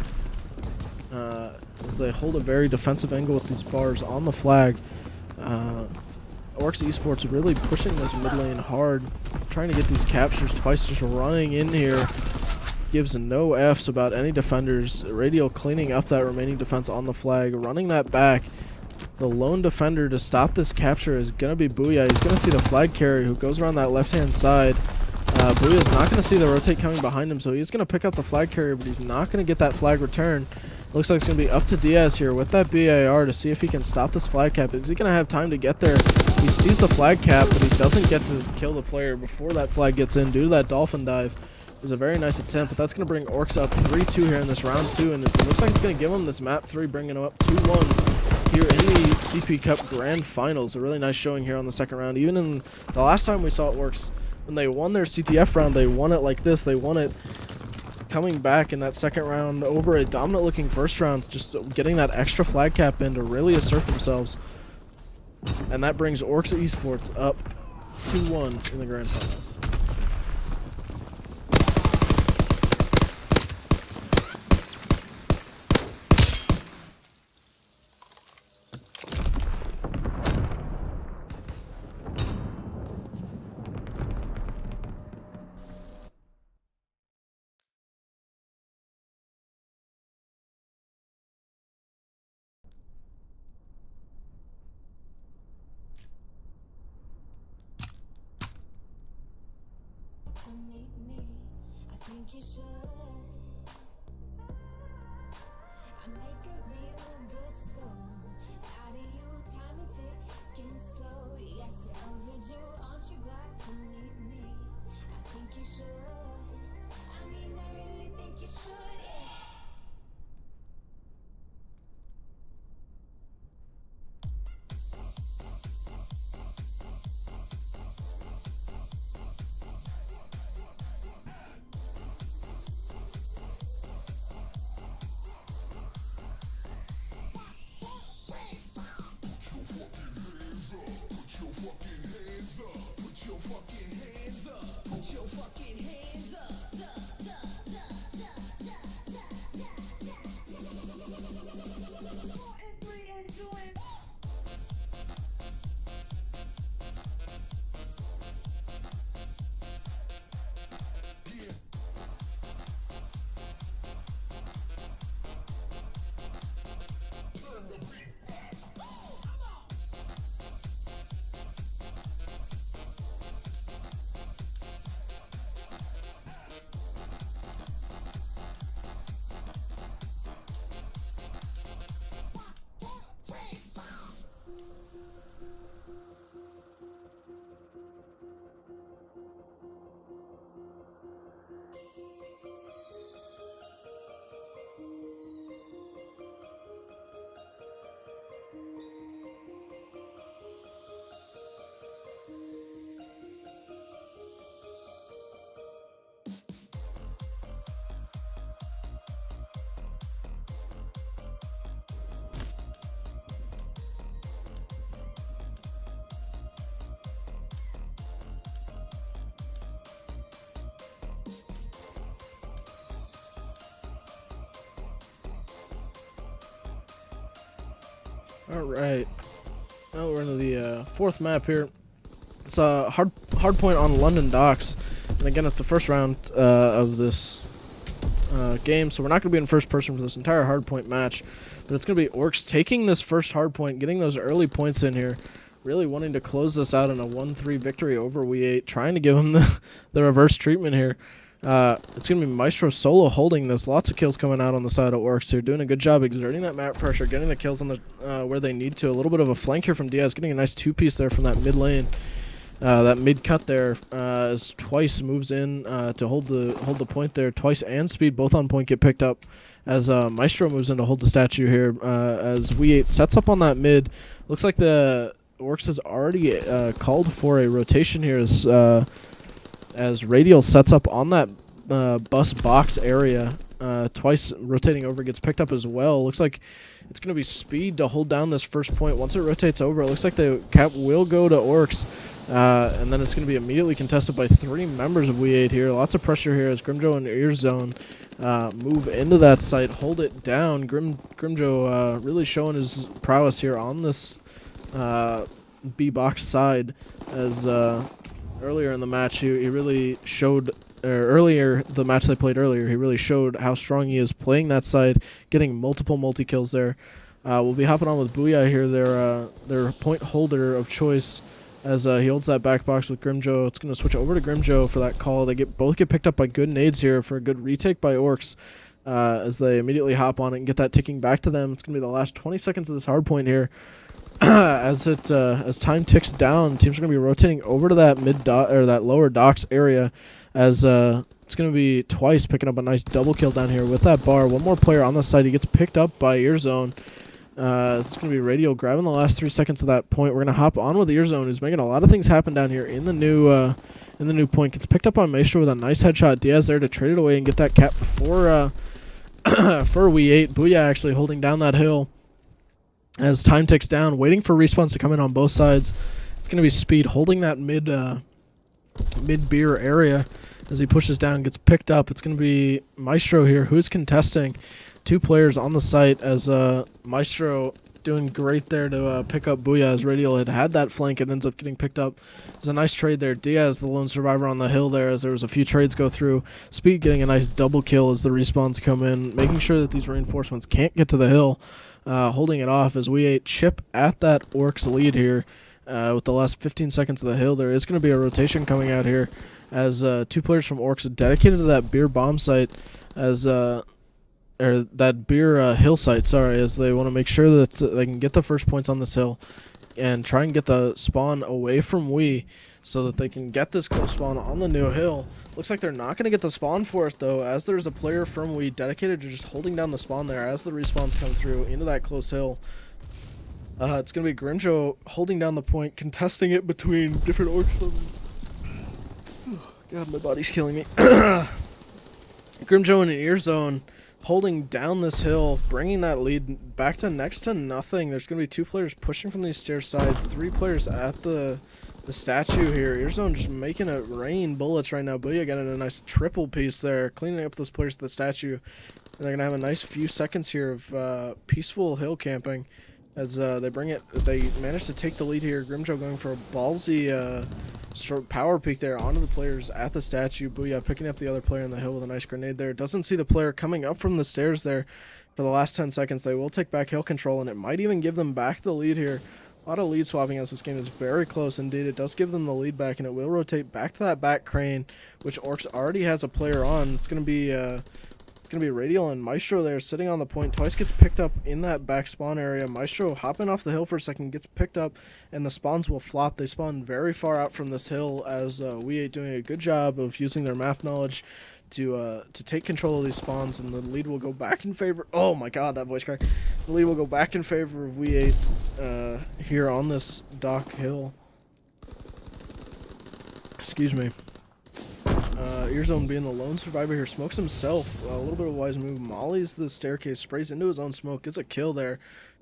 as they hold a very defensive angle with these bars on the flag. orKs Esports really pushing this mid lane hard, trying to get these captures. Twice just running in here. Gives no Fs about any defenders. Radial cleaning up that remaining defense on the flag, running that back. The lone defender to stop this capture is going to be Booyah. He's going to see the flag carrier who goes around that left-hand side. Booyah's not going to see the rotate coming behind him, so he's going to pick up the flag carrier, but he's not going to get that flag return. Looks like it's going to be up to Diaz here with that BAR to see if he can stop this flag cap. Is he going to have time to get there? He sees the flag cap, but he doesn't get to kill the player before that flag gets in due to that dolphin dive. It was a very nice attempt, but that's going to bring orKs up 3-2 here in this round 2, and it looks like it's going to give them this map 3, bringing them up 2-1 here in the CPCup Grand Finals. A really nice showing here on the second round. Even in the last time we saw it orKs, when they won their CTF round, they won it like this. They won it coming back in that second round over a dominant-looking first round, just getting that extra flag cap in to really assert themselves. And that brings orKs Esports up 2-1 in the Grand Finals. I think you should. I make a real good song out of you, time is ticking slow. Yes, you're overdue, aren't you glad to meet me? I think you should. I mean, I really think you should, yeah. Alright, now we're into the fourth map here. It's a hard point on London Docks, and again it's the first round of this game, so we're not going to be in first person for this entire hard point match, but it's going to be orKs taking this first hard point, getting those early points in here, really wanting to close this out in a 1-3 victory over oui8, trying to give them the reverse treatment here. It's going to be Maestro solo holding this. Lots of kills coming out on the side of orKs. They're doing a good job exerting that map pressure, getting the kills on the where they need to. A little bit of a flank here from Diaz, getting a nice two-piece there from that mid lane. That mid cut there as Twice moves in to hold the point there. Twice and Speed both on point get picked up as Maestro moves in to hold the statue here. As oui8 sets up on that mid. Looks like the orKs has already called for a rotation here as Radial sets up on that bus box area twice rotating over, gets picked up as well. Looks like it's going to be speed to hold down this first point. Once it rotates over, it looks like the cap will go to orks, and then it's going to be immediately contested by 3 members of oui8 here. Lots of pressure here as Grimjo and Earzone move into that site, hold it down. Grimjo really showing his prowess here on this B box side, as earlier in the match he really showed, earlier the match they played earlier, he really showed how strong he is playing that side, getting multiple multi-kills there. We'll be hopping on with Booyah here, their point holder of choice, as he holds that back box with Grimjo. It's going to switch over to Grimjo for that call. They both get picked up by good nades here for a good retake by orks, as they immediately hop on it and get that ticking back to them. It's going to be the last 20 seconds of this hard point here. As time ticks down, teams are going to be rotating over to that that lower docks area, as it's going to be Twice picking up a nice double kill down here with that bar. One more player on the side. He gets picked up by Earzone. It's going to be Radio grabbing the last 3 seconds of that point. We're going to hop on with Earzone, who's making a lot of things happen down here in the new point. Gets picked up on Maestro with a nice headshot. Diaz there to trade it away and get that cap for for oui8. Booyah actually holding down that hill as time ticks down, waiting for respawns to come in on both sides. It's going to be Speed holding that mid beer area as he pushes down, gets picked up. It's going to be Maestro here, who's contesting 2 players on the site, as Maestro doing great there to pick up Booyah, as Radial had that flank and ends up getting picked up. There's a nice trade there. Diaz, the lone survivor on the hill there, as there was a few trades go through. Speed getting a nice double kill as the respawns come in, making sure that these reinforcements can't get to the hill. Holding it off as oui8 chip at that orks lead here with the last 15 seconds of the hill. There is going to be a rotation coming out here, as 2 players from orks are dedicated to that beer bomb site, as or that beer hill site, sorry, as they want to make sure that they can get the first points on this hill and try and get the spawn away from oui, so that they can get this close spawn on the new hill. Looks like they're not going to get the spawn for it, though, as there's a player from oui dedicated to just holding down the spawn there as the respawns come through into that close hill. It's going to be Grimjo holding down the point, contesting it between different orks. God, my body's killing me. Grimjo in an Earzone holding down this hill, bringing that lead back to next to nothing. There's going to be 2 players pushing from these stair sides, 3 players at the statue here. Earzone just making it rain bullets right now. Booyah getting a nice triple piece there, cleaning up those players at the statue. And they're going to have a nice few seconds here of peaceful hill camping, as they manage to take the lead here. Grimjo going for a ballsy sort of power peek there onto the players at the statue. Booyah picking up the other player on the hill with a nice grenade there. Doesn't see the player coming up from the stairs there for the last 10 seconds. They will take back hill control, and it might even give them back the lead here. A lot of lead swapping as this game is very close indeed. It does give them the lead back, and it will rotate back to that back crane, which orks already has a player on. It's going to be Radial and Maestro there sitting on the point. Twice gets picked up in that back spawn area. Maestro hopping off the hill for a second, gets picked up, and the spawns will flop. They spawn very far out from this hill, as oui8 doing a good job of using their map knowledge to take control of these spawns, and the lead will go back in favor. Oh my god, that voice crack. The lead will go back in favor of oui8 here on this dock hill. Excuse me. Earzone being the lone survivor here, smokes himself. A little bit of a wise move. Mollies the staircase, sprays into his own smoke, gets a kill there.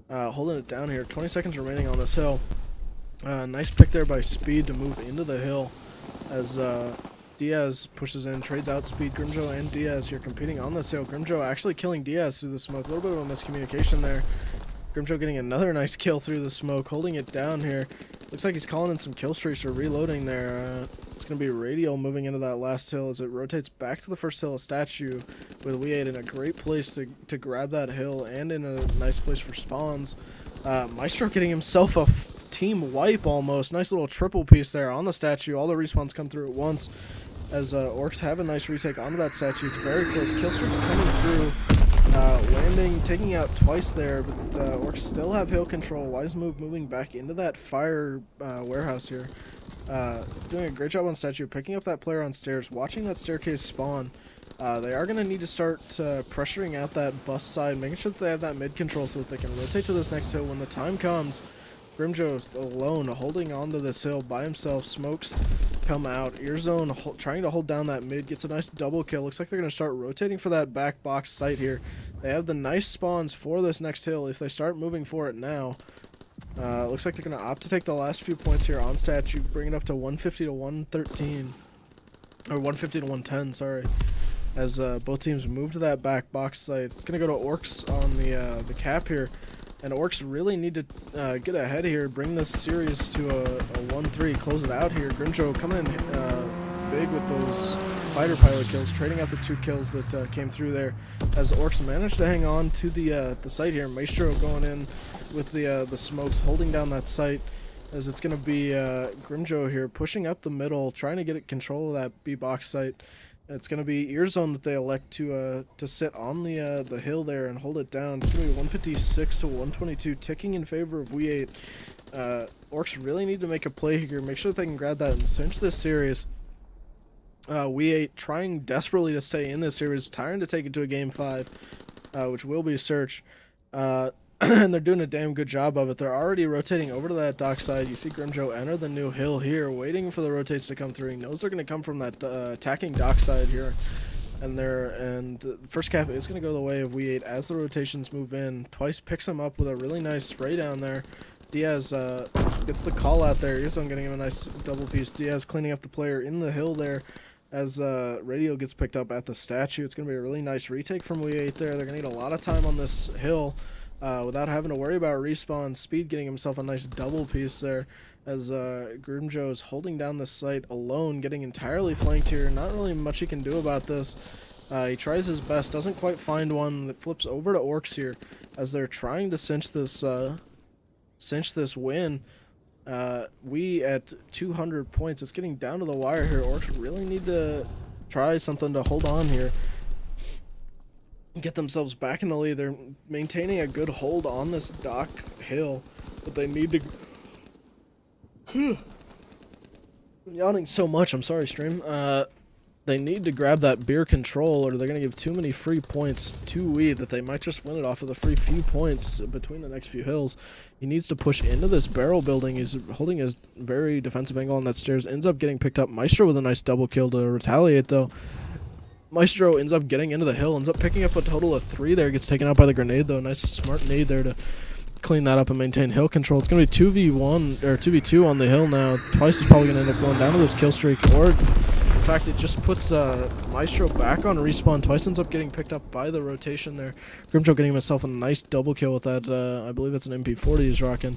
Holding it down here. 20 seconds remaining on this hill. Nice pick there by Speed to move into the hill, as Diaz pushes in, trades out Speed. Grimjo and Diaz here competing on this hill. Grimjo actually killing Diaz through the smoke. A little bit of a miscommunication there. Grimjo getting another nice kill through the smoke, holding it down here. Looks like he's calling in some kill streaks or reloading there. It's going to be Radial moving into that last hill as it rotates back to the first hill of statue, with oui8 in a great place to grab that hill and in a nice place for spawns. Maestro getting himself a team wipe almost. Nice little triple piece there on the statue. All the respawns come through at once, as orks have a nice retake onto that statue. It's very close. Kill streaks coming through. Landing, taking out Twice there, but orks still have hill control. Wise move moving back into that fire warehouse here. Doing a great job on statue, picking up that player on stairs, watching that staircase spawn. They are going to need to start pressuring out that bus side, making sure that they have that mid control so that they can rotate to this next hill when the time comes. Grimjo alone, holding onto this hill by himself, smokes come out. Earzone trying to hold down that mid, gets a nice double kill. Looks like they're going to start rotating for that back box site here. They have the nice spawns for this next hill if they start moving for it now. Looks like they're going to opt to take the last few points here on statue, bring it up to 150 to 113. Or 150 to 110, sorry. As both teams move to that back box site. It's going to go to orKs on the cap here. And orKs really need to get ahead here, bring this series to a 1-3, close it out here. Grimjo coming in big with those fighter pilot kills, trading out the 2 kills that came through there. As orKs managed to hang on to the site here. Maestro going in with the smokes, holding down that site. As it's going to be Grimjo here pushing up the middle, trying to get control of that B box site. It's going to be Earzone that they elect to sit on the hill there and hold it down. It's going to be 156 to 122, ticking in favor of oui8. orKs really need to make a play here, make sure that they can grab that and cinch this series. oui8 trying desperately to stay in this series, trying to take it to a game 5, which will be search. And they're doing a damn good job of it. They're already rotating over to that dock side. You see Grimjo enter the new hill here, waiting for the rotates to come through. He knows they're going to come from that attacking dock side here. And the first cap is going to go the way of oui8 as the rotations move in. Twice picks him up with a really nice spray down there. Diaz gets the call out there. Earzone getting him a nice double piece. Diaz cleaning up the player in the hill there as Radio gets picked up at the statue. It's going to be a really nice retake from oui8 there. They're going to need a lot of time on this hill. Without having to worry about respawn. Speed getting himself a nice double piece there as Grimjo is holding down the site alone, getting entirely flanked here. Not really much he can do about this. He tries his best, doesn't quite find one. That flips over to orKs here as they're trying to cinch this win. We at 200 points. It's getting down to the wire here. orKs really need to try something to hold on here. Get themselves back in the lead. They're maintaining a good hold on this dock hill, but they need to I'm yawning so much, I'm sorry, stream. They need to grab that beer control, or they're going to give too many free points to oui8 that they might just win it off of the free few points between the next few hills. He needs to push into this barrel building. He's holding his very defensive angle on that stairs. Ends up getting picked up. Maestro with a nice double kill to retaliate, though. Maestro ends up getting into the hill, ends up picking up a total of 3 there. Gets taken out by the grenade, though. Nice smart nade there to clean that up and maintain hill control. It's going to be 2v1 or 2v2 on the hill now. Twice is probably going to end up going down to this kill streak, or in fact it just puts Maestro back on respawn. Twice ends up getting picked up by the rotation there. Grimjo getting himself a nice double kill with that. I believe it's an MP40 he's rocking.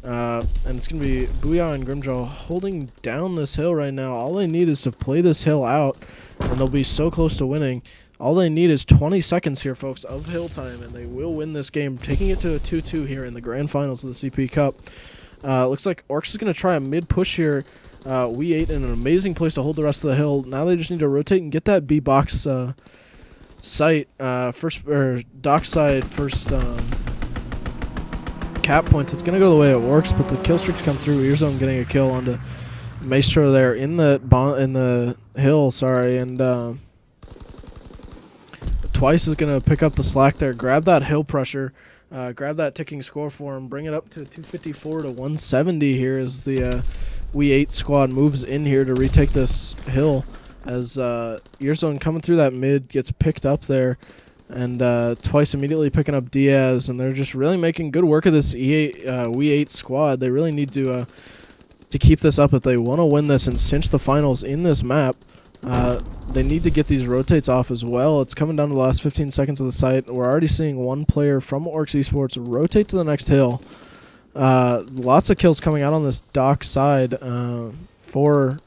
And it's going to be Booyah and Grimjo holding down this hill right now. All they need is to play this hill out, and they'll be so close to winning. All they need is 20 seconds here, folks, of hill time, and they will win this game, taking it to a 2-2 here in the grand finals of the CP Cup. Looks like orKs is going to try a mid-push here. oui8 in an amazing place to hold the rest of the hill. Now they just need to rotate and get that B-box site, first, or dock side first cap points. It's going to go the way it works, but the kill streaks come through. Earzone getting a kill onto Maestro there in the hill, sorry, and Twice is going to pick up the slack there, grab that hill pressure, grab that ticking score for him, bring it up to 254 to 170 here as the oui8 squad moves in here to retake this hill, as Earzone coming through that mid gets picked up there, and Twice immediately picking up Diaz, and they're just really making good work of this oui8 squad. They really need to keep this up if they want to win this and cinch the finals in this map. They need to get these rotates off as well. It's coming down to the last 15 seconds of the site. We're already seeing one player from orKs Esports rotate to the next hill. Lots of kills coming out on this dock side for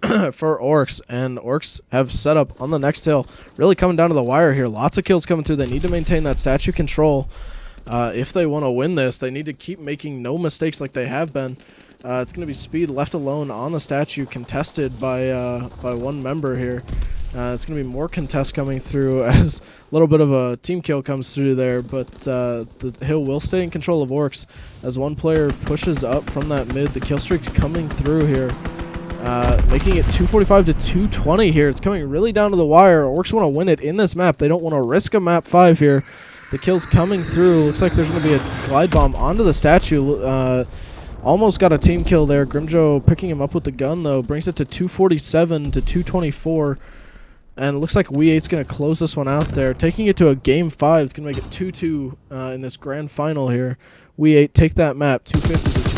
orKs, and orKs have set up on the next hill. Really coming down to the wire here. Lots of kills coming through. They need to maintain that statue control. If they want to win this, they need to keep making no mistakes like they have been. It's going to be Speed left alone on the statue, contested by one member here. It's going to be more contests coming through as a little bit of a team kill comes through there, but the hill will stay in control of orKs as one player pushes up from that mid. The kill streak coming through here, making it 245 to 220 here. It's coming really down to the wire. orKs want to win it in this map. They don't want to risk a map 5 here. The kills coming through. Looks like there's going to be a glide bomb onto the statue. Almost got a team kill there. Grimjo picking him up with the gun, though. Brings it to 247 to 224. And it looks like oui8's going to close this one out there. Taking it to a game 5. It's going to make it 2-2 in this grand final here. oui8 take that map, 250 to 220.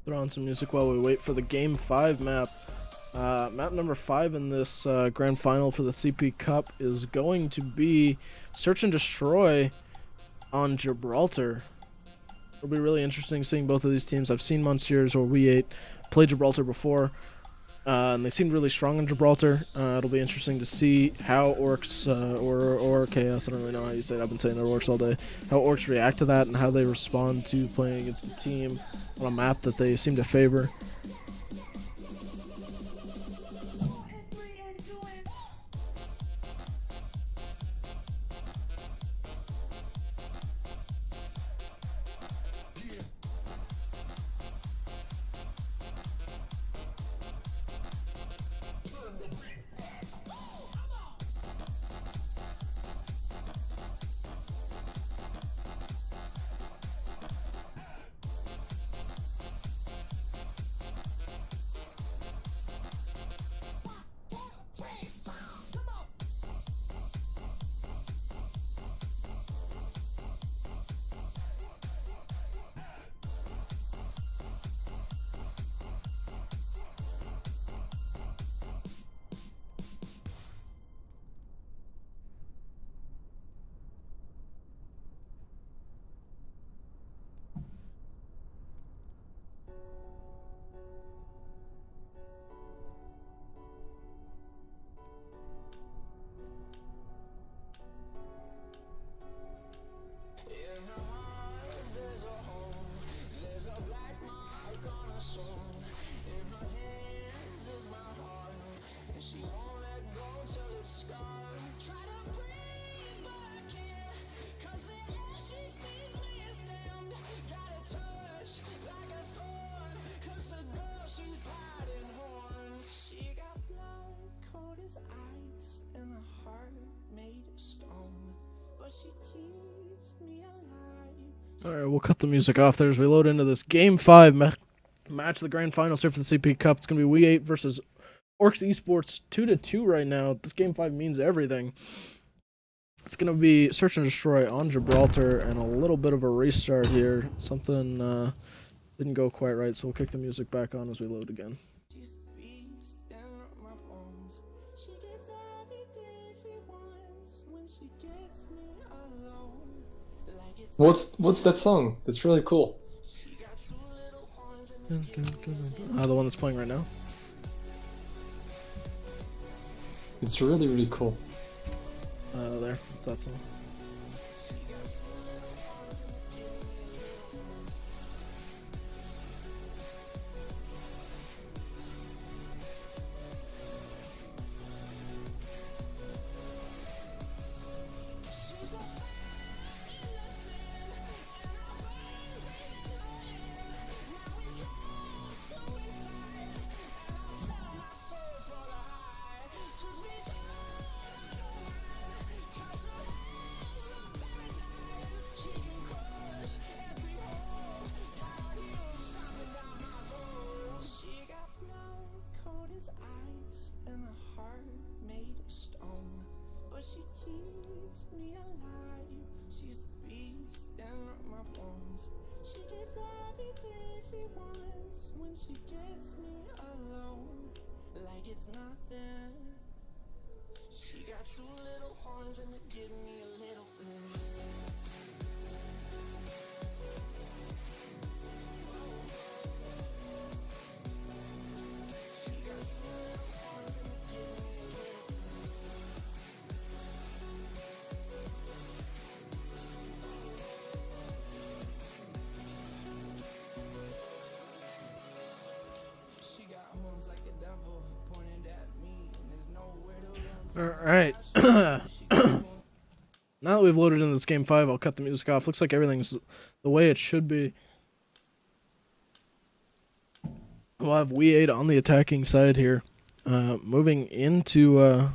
Throw on some music while we wait for the game 5 map. Map number 5 in this grand final for the CPCup is going to be Search and Destroy on Gibraltar. It'll be really interesting seeing both of these teams. I've seen Monsieurs or oui8 play Gibraltar before, and they seemed really strong in Gibraltar. It'll be interesting to see how orks, or orKs, I don't really know how you say it, I've been saying orks all day, how orks react to that and how they respond to playing against a team on a map that they seem to favor. Alright, we'll cut the music off there as we load into this Game 5 match of the Grand Finals here for the CPCup. It's going to be oui8 versus orKs Esports, 2-2 right now. This Game 5 means everything. It's going to be Search and Destroy on Gibraltar and a little bit of a restart here. Something didn't go quite right, so we'll kick the music back on as we load again. What's that song? That's really cool. The one that's playing right now. It's really, really cool. There, it's that song. Alright. Now that we've loaded in this game 5, I'll cut the music off. Looks like everything's the way it should be. We'll have oui8 on the attacking side here. Moving into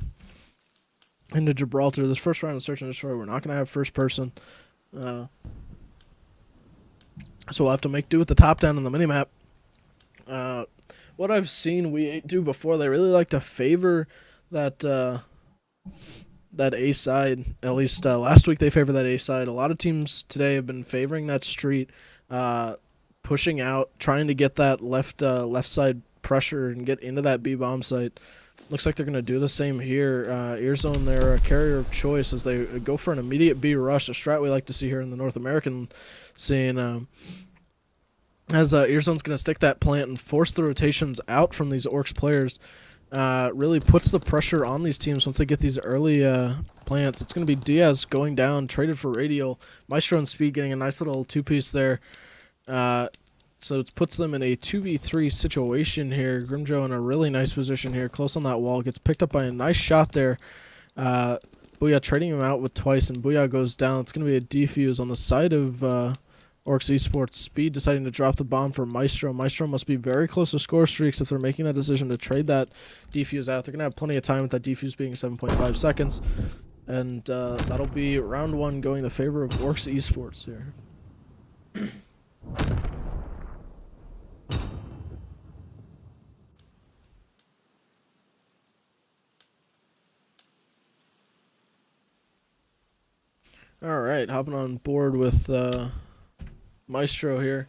Gibraltar. This first round of Search and Destroy, we're not going to have first person. So we'll have to make do with the top down on the minimap. What I've seen oui8 do before, they really like to favor that that A side. At least last week they favored that A side. A lot of teams today have been favoring that street, pushing out, trying to get that left side pressure and get into that B bomb site. Looks like they're going to do the same here. Earzone, their carrier of choice, as they go for an immediate B rush, a strat we like to see here in the North American scene. As Earzone's going to stick that plant and force the rotations out from these orcs players. Really puts the pressure on these teams once they get these early plants. It's going to be Diaz going down, traded for Radial. Maestro and Speed getting a nice little two-piece there. So it puts them in a 2v3 situation here. Grimjo in a really nice position here, close on that wall. Gets picked up by a nice shot there. Booyah trading him out with twice, and Booyah goes down. It's going to be a defuse on the side of orks Esports. Speed deciding to drop the bomb for Maestro. Maestro must be very close to score streaks if they're making that decision to trade that defuse out. They're going to have plenty of time with that defuse being 7.5 seconds. And that'll be round 1 going in the favor of orks Esports here. Alright, hopping on board with Maestro here.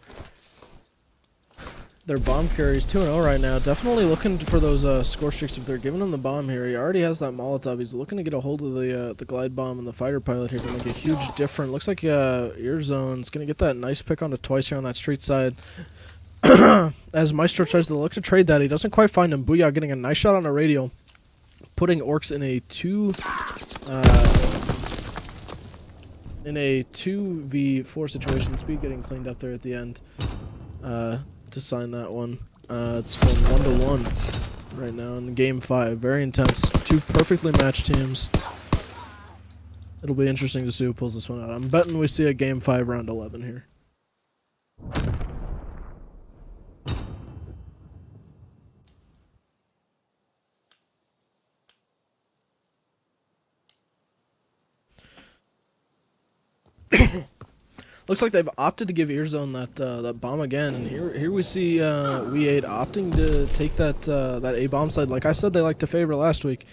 Their bomb carries 2-0 right now. Definitely looking for those score streaks if they're giving him the bomb here. He already has that Molotov. He's looking to get a hold of the glide bomb and the fighter pilot here to make a huge difference. Looks like Earzone's going to get that nice pick onto twice here on that street side. As Maestro tries to look to trade that, he doesn't quite find him. Booyah getting a nice shot on a radial, putting orcs in a 2v4 situation. Speed getting cleaned up there at the end to sign that one. It's going 1-1 right now in game 5. Very intense. Two perfectly matched teams. It'll be interesting to see who pulls this one out. I'm betting we see a game 5 round 11 here. Looks like they've opted to give Earzone that bomb again, and here we see oui8 opting to take that A bomb side. Like I said, they like to favor last week.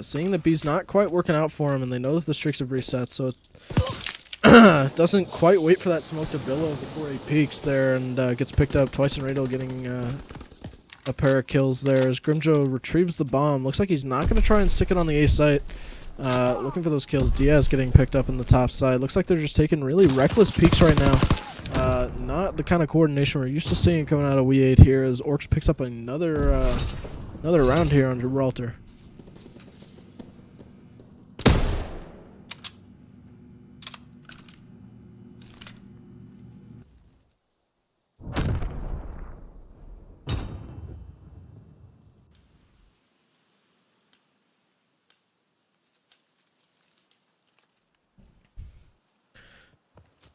Seeing that B's not quite working out for him, and they know that the streaks have reset, so it doesn't quite wait for that smoke to billow before he peaks there and gets picked up twice in Radial, getting a pair of kills there as Grimjo retrieves the bomb. Looks like he's not going to try and stick it on the A site. Looking for those kills. Diaz getting picked up in the top side. Looks like they're just taking really reckless peeks right now. Not the kind of coordination we're used to seeing coming out of oui8 here as orks picks up another round here on Gibraltar.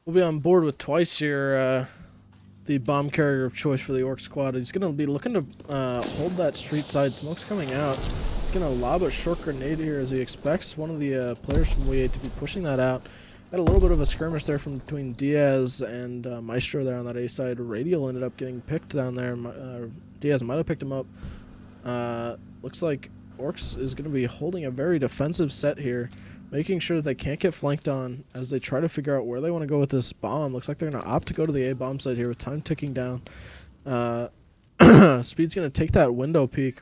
We'll be on board with twice here, the bomb carrier of choice for the orc squad. He's going to be looking to hold that street side. Smoke's coming out. He's going to lob a short grenade here as he expects one of the players from oui8 to be pushing that out. Had a little bit of a skirmish there from between Diaz and Maestro there on that A side. Radial ended up getting picked down there. Diaz might have picked him up. Looks like orcs is going to be holding a very defensive set here, making sure that they can't get flanked on as they try to figure out where they want to go with this bomb. Looks like they're going to opt to go to the A bomb site here with time ticking down. Speed's going to take that window peek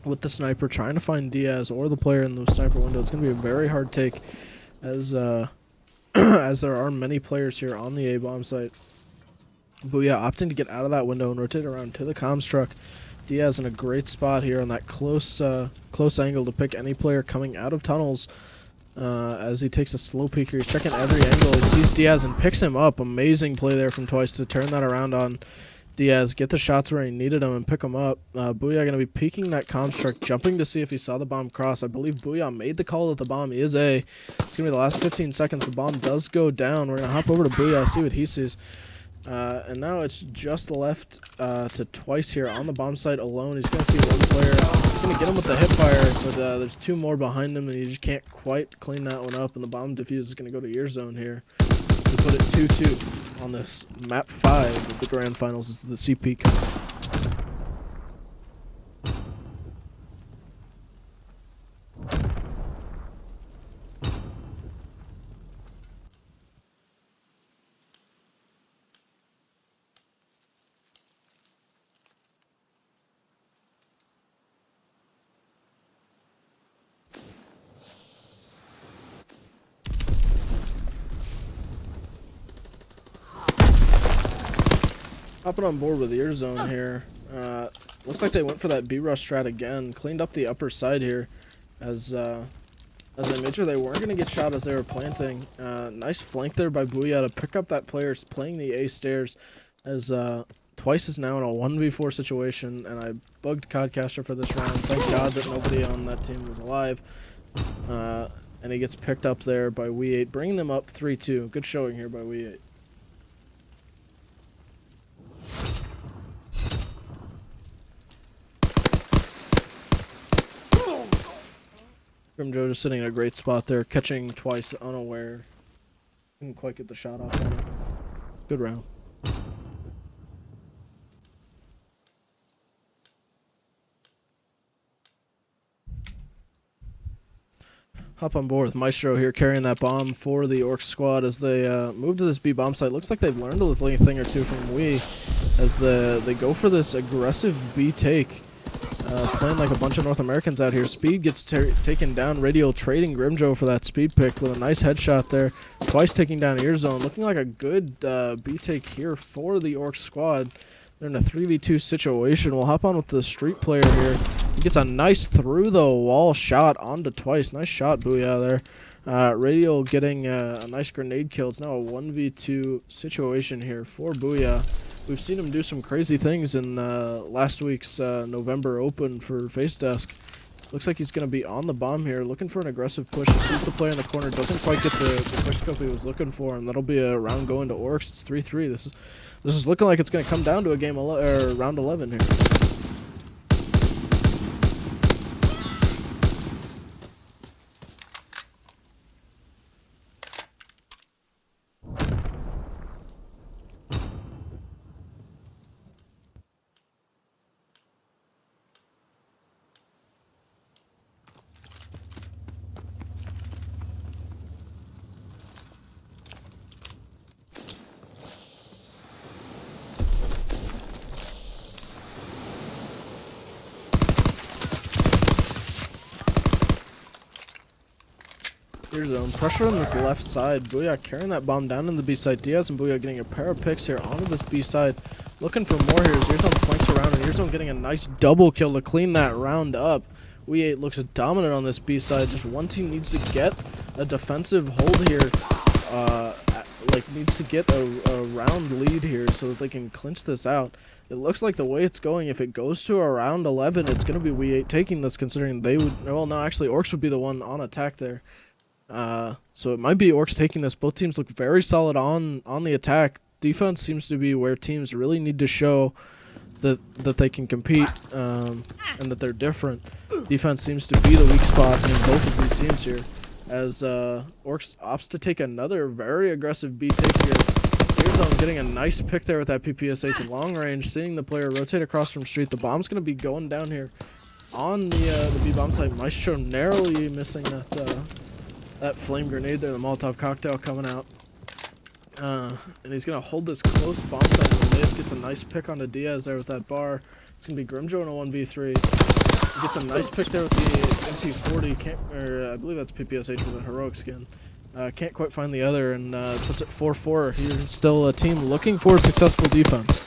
with the sniper, trying to find Diaz or the player in the sniper window. It's going to be a very hard take as as there are many players here on the A bomb site. Booyah opting to get out of that window and rotate around to the comms truck. Diaz in a great spot here on that close angle to pick any player coming out of tunnels. As he takes a slow peek here, he's checking every angle. He sees Diaz and picks him up. Amazing play there from Twice to turn that around on Diaz get the shots where he needed them and pick them up. Booyah going to be peeking that construct, jumping to see if he saw the bomb cross. I believe Booyah made the call that the bomb is A. It's going to be the last 15 seconds. The bomb does go down. We're going to hop over to Booyah, see what he sees. And now it's just left to Twice here on the bomb site alone. He's going to see one player. He's going to get him with the hip fire, but there's two more behind him, and he just can't quite clean that one up. And the bomb defuse is going to go to your zone here. We put it 2-2 on this map 5 of the Grand Finals. Is the CP Cup. Hopping on board with your zone here. Looks like they went for that B-rush strat again. Cleaned up the upper side here, as they made sure they weren't going to get shot as they were planting. Nice flank there by Booyah to pick up that player playing the A stairs, as Twice is now in a 1v4 situation, and I bugged Codcaster for this round. Thank God that nobody on that team was alive. And he gets picked up there by oui8, bringing them up 3-2. Good showing here by oui8. Grimjo just sitting in a great spot there, catching Twice unaware. Didn't quite get the shot off on him. Good round. Hop on board with Maestro here, carrying that bomb for the orc squad as they move to this B bomb site. Looks like they've learned a thing or two from oui, as they go for this aggressive B take. Playing like a bunch of North Americans out here. Speed gets taken down. Radial trading Grimjo for that speed pick with a nice headshot there. Twice taking down Ear Zone. Looking like a good B take here for the Orc squad. They're in a 3v2 situation. We'll hop on with the street player here. He gets a nice through the wall shot onto Twice. Nice shot, Booyah there. Radial getting a nice grenade kill. It's now a 1v2 situation here for Booyah. We've seen him do some crazy things in last week's November Open for Face Desk. Looks like he's going to be on the bomb here, looking for an aggressive push. He sees the player in the corner, doesn't quite get the quick scope he was looking for, and that'll be a round going to Orcs. It's 3-3. This is looking like it's going to come down to a game round 11 here. Here's zone pressure on this left side. Booyah carrying that bomb down in the B side. Diaz and Booyah getting a pair of picks here onto this B side. Looking for more here. Earzone flanks around, and Earzone getting a nice double kill to clean that round up. oui8 looks dominant on this B side. Just one team needs to get a defensive hold here. Needs to get a round lead here so that they can clinch this out. It looks like the way it's going, if it goes to a round 11, it's going to be oui8 taking this, considering they would... Well, no, actually, Orcs would be the one on attack there. So it might be Orcs taking this. Both teams look very solid on the attack. Defense seems to be where teams really need to show that they can compete and that they're different. Defense seems to be the weak spot in both of these teams here, as Orcs opts to take another very aggressive B take here. Earzone getting a nice pick there with that PPSH in long range, seeing the player rotate across from street. The bomb's going to be going down here on the B bomb site. Maestro narrowly missing that flame grenade there, the Molotov cocktail coming out. And he's going to hold this close bomb site, and Liv gets a nice pick onto Diaz there with that bar. It's going to be Grimjo in a 1v3. He gets a nice pick there with the MP40. I believe that's PPSH with a heroic skin. Can't quite find the other, and puts it 4-4. Here's still a team looking for successful defense.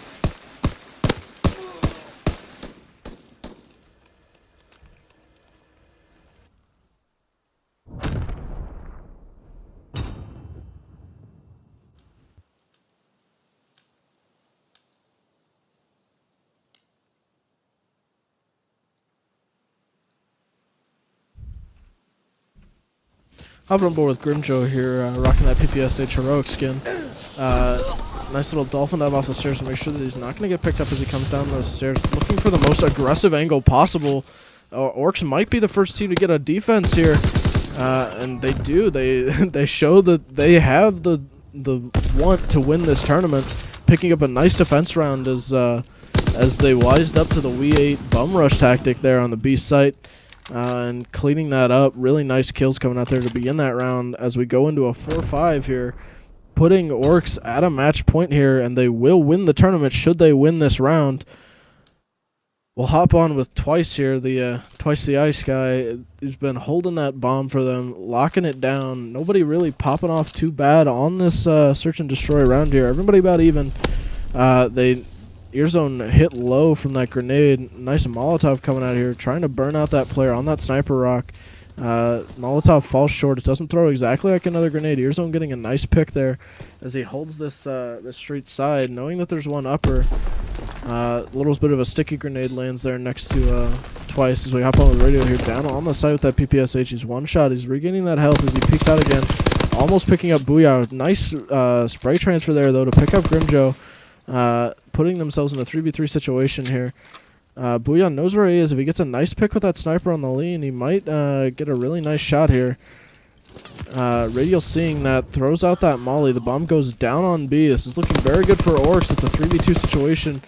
Hopping on board with Grimjo here, rocking that PPSH heroic skin. Nice little dolphin dive off the stairs to make sure that he's not going to get picked up as he comes down those stairs. Looking for the most aggressive angle possible. Orcs might be the first team to get a defense here, and they do. They show that they have the want to win this tournament, picking up a nice defense round as they wised up to the oui8 bum rush tactic there on the B site, and cleaning that up. Really nice kills coming out there to begin that round as we go into a 4-5 here, putting Orcs at a match point here, and they will win the tournament should they win this round. We'll hop on with Twice here, the Twice the Ice guy. He's been holding that bomb for them, locking it down. Nobody really popping off too bad on this search and destroy round here. Everybody about even. Earzone hit low from that grenade. Nice Molotov coming out here, trying to burn out that player on that sniper rock. Molotov falls short. It doesn't throw exactly like another grenade. Earzone getting a nice pick there as he holds this street side, knowing that there's one upper. Little bit of a sticky grenade lands there next to Twice as we hop on with radio here. Down on the side with that PPSH. He's one shot. He's regaining that health as he peeks out again. Almost picking up Booyah. Nice spray transfer there, though, to pick up Grimjo. Putting themselves in a 3v3 situation here. Booyah knows where he is. If he gets a nice pick with that sniper on the lean, he might get a really nice shot here. Radial seeing that, throws out that molly. The bomb goes down on B. This is looking very good for Orcs. It's a 3v2 situation.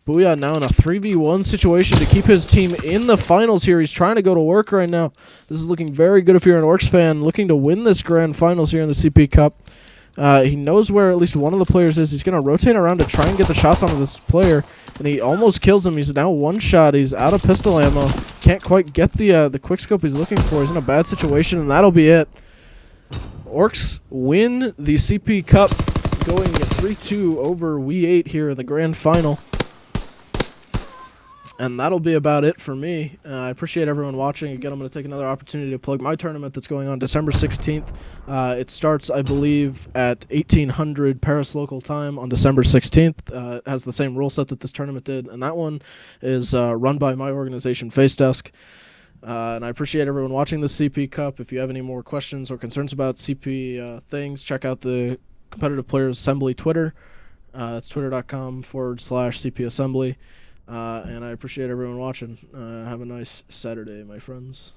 Booyah now in a 3v1 situation to keep his team in the finals here. He's trying to go to work right now. This is looking very good if you're an Orcs fan looking to win this grand finals here in the CP Cup. He knows where at least one of the players is. He's going to rotate around to try and get the shots onto this player, and he almost kills him. He's now one shot. He's out of pistol ammo. Can't quite get the quick scope he's looking for. He's in a bad situation, and that'll be it. Orcs win the CP Cup, going 3-2 over oui8 here in the grand final. And that'll be about it for me. I appreciate everyone watching. Again, I'm going to take another opportunity to plug my tournament that's going on December 16th. It starts, I believe, at 1800 Paris local time on December 16th. It has the same rule set that this tournament did, and that one is run by my organization, Face Desk. And I appreciate everyone watching the CP Cup. If you have any more questions or concerns about CP things, check out the Competitive Players Assembly Twitter. It's twitter.com/CPASSEMBLY. And I appreciate everyone watching. Have a nice Saturday, my friends.